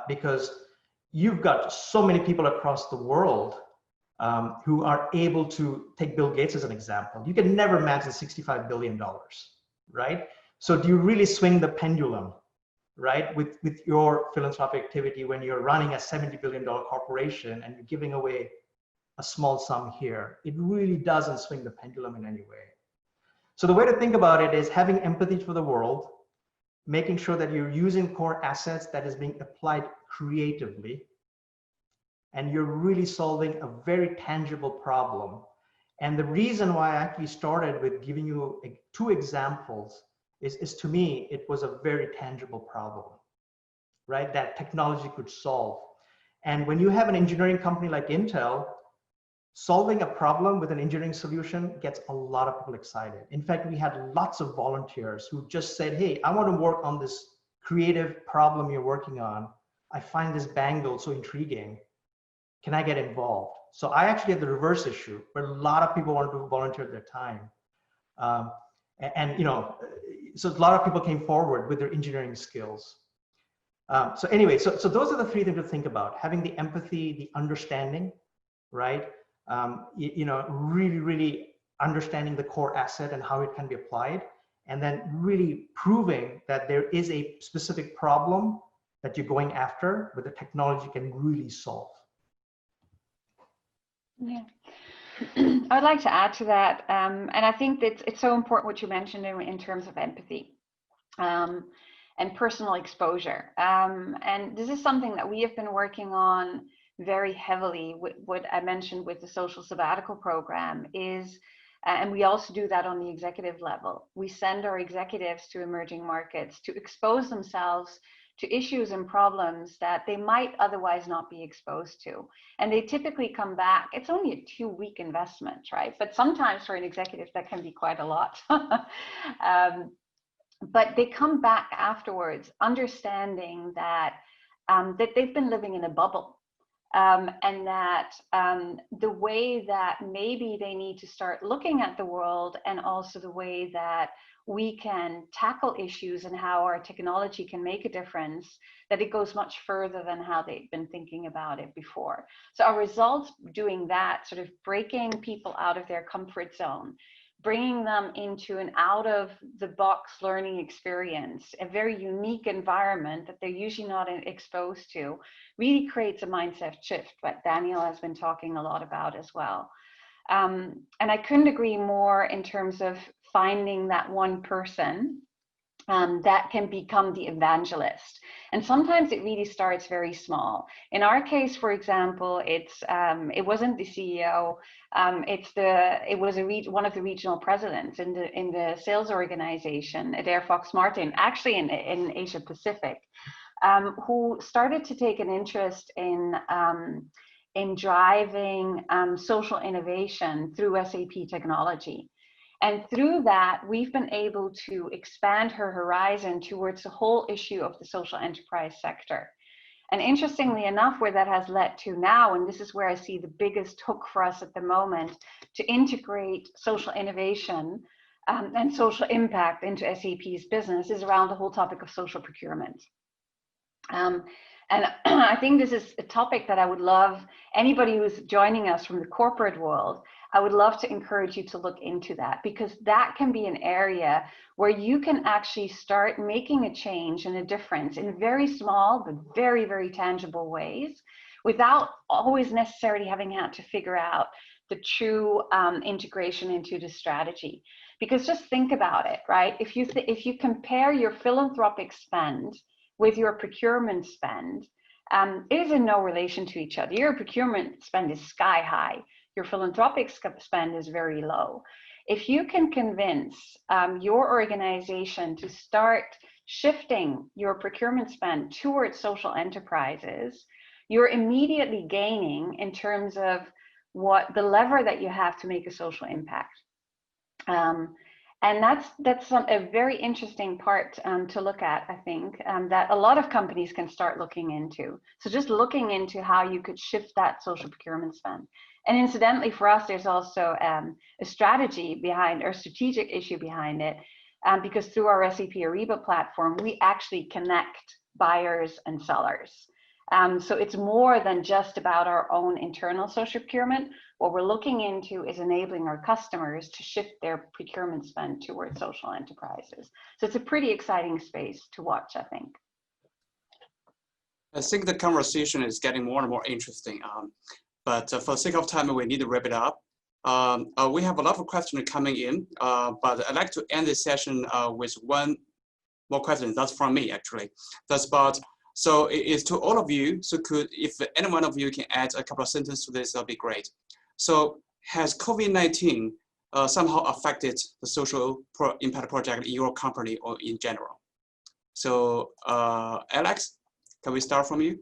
because you've got so many people across the world who are able to take Bill Gates as an example. You can never imagine $65 billion, right? So do you really swing the pendulum, right, with your philanthropic activity when you're running a $70 billion corporation and you're giving away a small sum here? It really doesn't swing the pendulum in any way. So the way to think about it is having empathy for the world, making sure that you're using core assets that is being applied creatively, and you're really solving a very tangible problem. And the reason why I actually started with giving you 2 examples is to me, it was a very tangible problem, right? That technology could solve. And when you have an engineering company like Intel, solving a problem with an engineering solution gets a lot of people excited. In fact, we had lots of volunteers who just said, hey, I want to work on this creative problem you're working on. I find this bangle so intriguing. Can I get involved? So I actually had the reverse issue where a lot of people wanted to volunteer their time. So a lot of people came forward with their engineering skills. So anyway, so those are the 3 things to think about: having the empathy, the understanding, right? Really, really understanding the core asset and how it can be applied, and then really proving that there is a specific problem that you're going after, but the technology can really solve. Yeah, I'd like to add to that, and I think that it's so important what you mentioned in terms of empathy and personal exposure. And this is something that we have been working on very heavily. What I mentioned with the social sabbatical program is, and we also do that on the executive level. We send our executives to emerging markets to expose themselves to issues and problems that they might otherwise not be exposed to. And they typically come back. It's only a 2-week investment, right? But sometimes for an executive, that can be quite a lot. But they come back afterwards, understanding that, that they've been living in a bubble. And that the way that maybe they need to start looking at the world, and also the way that we can tackle issues and how our technology can make a difference, that it goes much further than how they've been thinking about it before. So our results doing that, sort of breaking people out of their comfort zone, bringing them into an out-of-the-box learning experience, a very unique environment that they're usually not exposed to, really creates a mindset shift, what Daniel has been talking a lot about as well. And I couldn't agree more in terms of finding that one person that can become the evangelist. And sometimes it really starts very small. In our case, for example, it wasn't the CEO, it was one of the regional presidents in the sales organization at Air Fox Martin, actually in Asia Pacific, who started to take an interest in driving social innovation through SAP technology. And through that, we've been able to expand her horizon towards the whole issue of the social enterprise sector. And interestingly enough, where that has led to now, and this is where I see the biggest hook for us at the moment, to integrate social innovation and social impact into SAP's business, is around the whole topic of social procurement. And I think this is a topic that I would love anybody who's joining us from the corporate world, I would love to encourage you to look into that, because that can be an area where you can actually start making a change and a difference in very small but very, very tangible ways, without always necessarily having had to figure out the true integration into the strategy. Because just think about it, right? If you compare your philanthropic spend with your procurement spend, it is in no relation to each other. Your procurement spend is sky high. Your philanthropic spend is very low. If you can convince your organization to start shifting your procurement spend towards social enterprises, you're immediately gaining in terms of what the lever that you have to make a social impact. And that's a very interesting part to look at, I think, that a lot of companies can start looking into. So just looking into how you could shift that social procurement spend. And incidentally, for us, there's also a strategy behind, or strategic issue behind it, because through our SAP Ariba platform, we actually connect buyers and sellers. So it's more than just about our own internal social procurement. What we're looking into is enabling our customers to shift their procurement spend towards social enterprises. So it's a pretty exciting space to watch, I think. I think the conversation is getting more and more interesting. But for the sake of time, we need to wrap it up. We have a lot of questions coming in, but I'd like to end this session with one more question. That's from me, actually. That's about, so it's to all of you. So if any one of you can add a couple of sentences to this, that'll be great. So has COVID-19 somehow affected the social impact project in your company or in general? So Alex, can we start from you?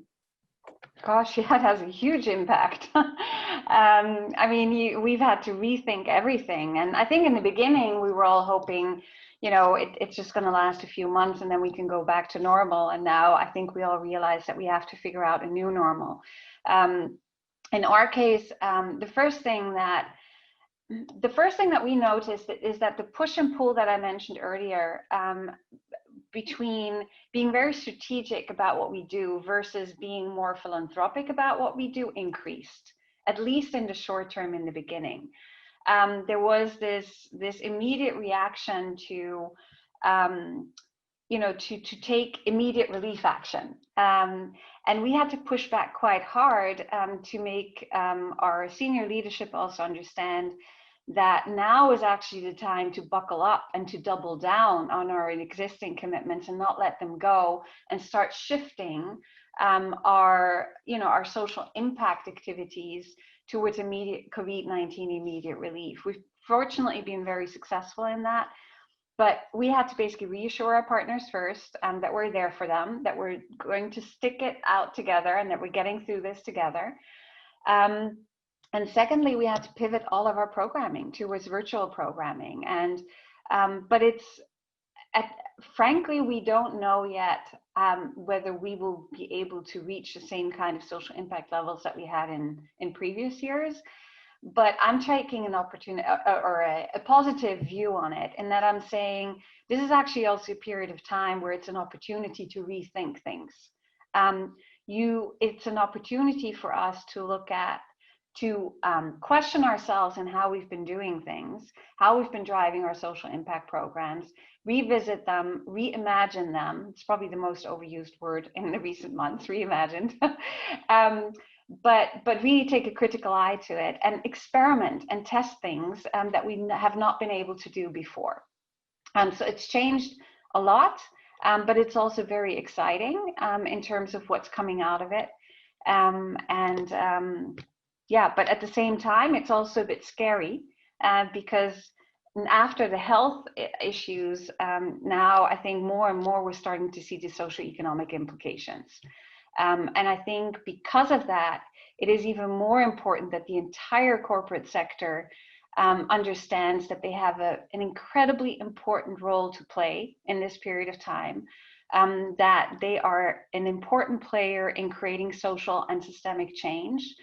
Gosh, yeah, it has a huge impact. I mean, we've had to rethink everything. And I think in the beginning, we were all hoping, you know, it's just going to last a few months and then we can go back to normal. And now I think we all realize that we have to figure out a new normal. In our case, the first thing that we noticed is that the push and pull that I mentioned earlier, between being very strategic about what we do versus being more philanthropic about what we do, increased, at least in the short term in the beginning. There was this immediate reaction to, you know, to take immediate relief action. And we had to push back quite hard to make our senior leadership also understand that now is actually the time to buckle up and to double down on our existing commitments and not let them go, and start shifting our social impact activities towards immediate COVID-19 immediate relief. We've fortunately been very successful in that, but we had to basically reassure our partners first that we're there for them, that we're going to stick it out together, and that we're getting through this together. And secondly, we had to pivot all of our programming towards virtual programming. And but frankly, we don't know yet whether we will be able to reach the same kind of social impact levels that we had in previous years. But I'm taking an opportunity or a positive view on it, in that I'm saying this is actually also a period of time where it's an opportunity to rethink things. It's an opportunity for us to look at, to question ourselves and how we've been doing things, how we've been driving our social impact programs, revisit them, reimagine them. It's probably the most overused word in the recent months, reimagined. But really take a critical eye to it and experiment and test things that we have not been able to do before. So it's changed a lot, but it's also very exciting in terms of what's coming out of it. Yeah, but at the same time, it's also a bit scary because after the health issues, now I think more and more we're starting to see the socioeconomic implications. And I think because of that, it is even more important that the entire corporate sector understands that they have an incredibly important role to play in this period of time, that they are an important player in creating social and systemic change,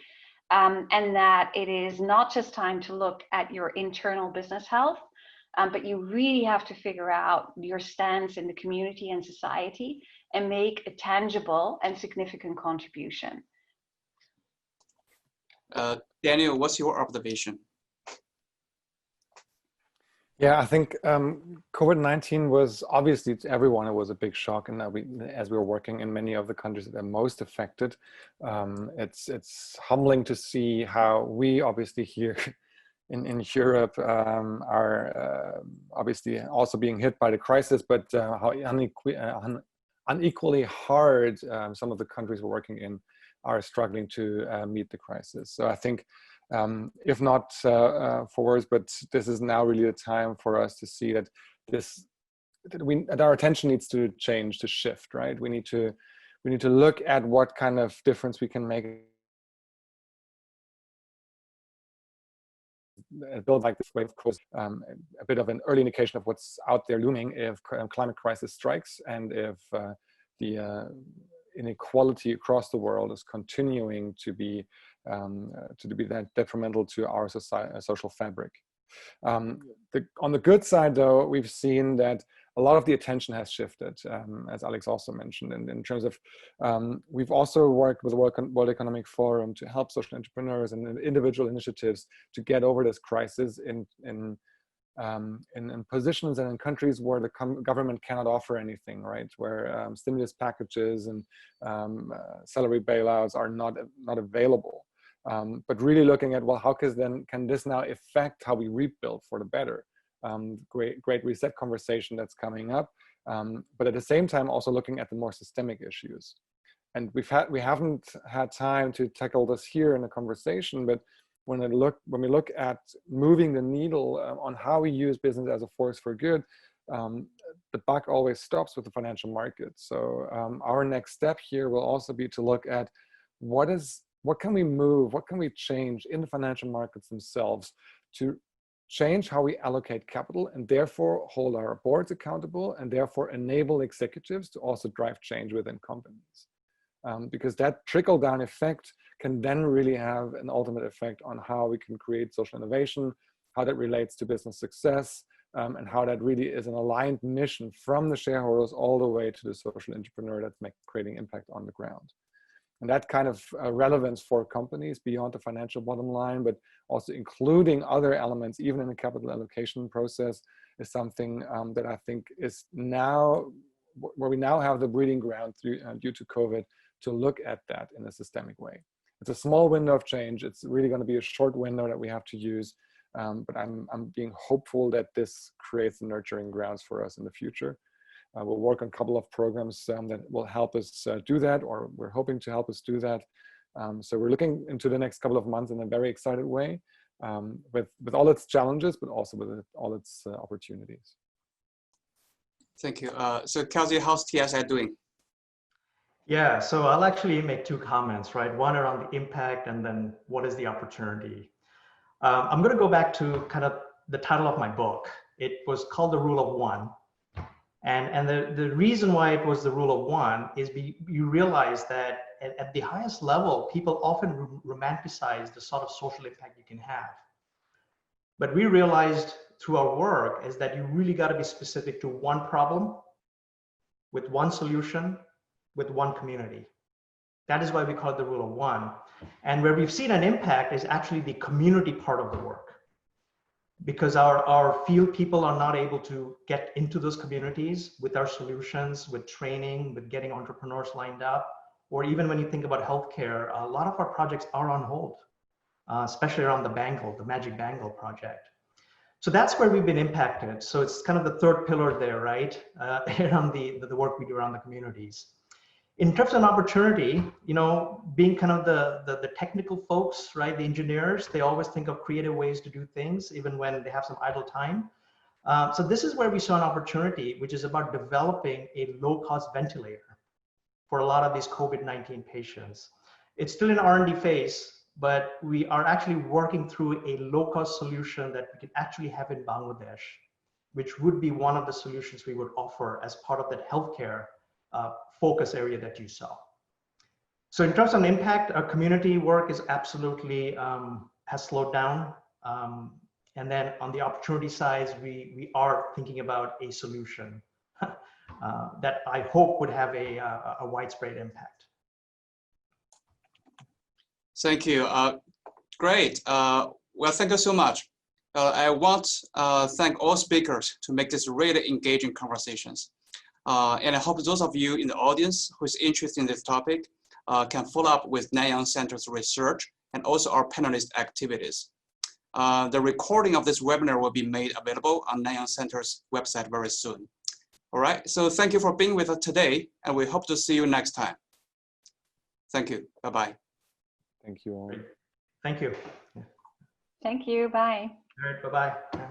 and that it is not just time to look at your internal business health, but you really have to figure out your stance in the community and society and make a tangible and significant contribution. Daniel, what's your observation? Yeah, I think COVID-19 was obviously to everyone, it was a big shock. And as we were working in many of the countries that are most affected, it's humbling to see how we obviously here in Europe are obviously also being hit by the crisis, but how unequally hard some of the countries we're working in are struggling to meet the crisis. So I think if not for worse, but this is now really the time for us to see that that our attention needs to change, to shift, right? We need to look at what kind of difference we can make. Build like this wave, of course, a bit of an early indication of what's out there looming if climate crisis strikes, and if the inequality across the world is continuing to be that detrimental to our social fabric. On the good side, though, we've seen that a lot of the attention has shifted, as Alex also mentioned, in terms of we've also worked with the World Economic Forum to help social entrepreneurs and individual initiatives to get over this crisis in positions and in countries where the government cannot offer anything, right? Where stimulus packages and salary bailouts are not available. But really looking at, well, how can this now affect how we rebuild for the better? Great reset conversation that's coming up, but at the same time also looking at the more systemic issues. And we haven't had time to tackle this here in the conversation, but when we look at moving the needle on how we use business as a force for good, the buck always stops with the financial markets. So our next step here will also be to look at what can we move, what can we change in the financial markets themselves to change how we allocate capital, and therefore hold our boards accountable, and therefore enable executives to also drive change within companies. Because that trickle-down effect can then really have an ultimate effect on how we can create social innovation, how that relates to business success, and how that really is an aligned mission from the shareholders all the way to the social entrepreneur that's creating impact on the ground. And that kind of relevance for companies beyond the financial bottom line, but also including other elements, even in the capital allocation process, is something that I think is now, where we now have the breeding ground due to COVID, to look at that in a systemic way. It's a small window of change. It's really going to be a short window that we have to use, but I'm being hopeful that this creates the nurturing grounds for us in the future. We'll work on a couple of programs that will help us do that, or we're hoping to help us do that. So we're looking into the next couple of months in a very excited way, with all its challenges, but also with all its opportunities. Thank you. So Kelsey, how's TSI doing? Yeah, so I'll actually make two comments, right? One around the impact, and then what is the opportunity. I'm going to go back to kind of the title of my book. It was called The Rule of One. And the reason why it was the rule of one is you realize that at the highest level, people often romanticize the sort of social impact you can have. But we realized through our work is that you really got to be specific to one problem, with one solution, with one community. That is why we call it the rule of one. And where we've seen an impact is actually the community part of the work. Because our field people are not able to get into those communities with our solutions, with training, with getting entrepreneurs lined up, or even when you think about healthcare, a lot of our projects are on hold, especially around the Bangle, the Magic Bangle project. So that's where we've been impacted. So it's kind of the third pillar there, right? Around the work we do around the communities. In terms of an opportunity, you know, being kind of the technical folks, right? The engineers, they always think of creative ways to do things, even when they have some idle time. So this is where we saw an opportunity, which is about developing a low-cost ventilator for a lot of these COVID-19 patients. It's still in R&D phase, but we are actually working through a low-cost solution that we can actually have in Bangladesh, which would be one of the solutions we would offer as part of that healthcare focus area that you saw. So in terms of impact, our community work is absolutely has slowed down. And then on the opportunity side, we are thinking about a solution that I hope would have a widespread impact. Thank you. Great. Well, thank you so much. I want to thank all speakers to make this really engaging conversations. And I hope those of you in the audience who is interested in this topic can follow up with Nanyang Center's research and also our panelist activities. The recording of this webinar will be made available on Nanyang Center's website very soon. All right, so thank you for being with us today, and we hope to see you next time. Thank you, bye-bye. Thank you all. Thank you. Thank you, bye. All right, bye-bye.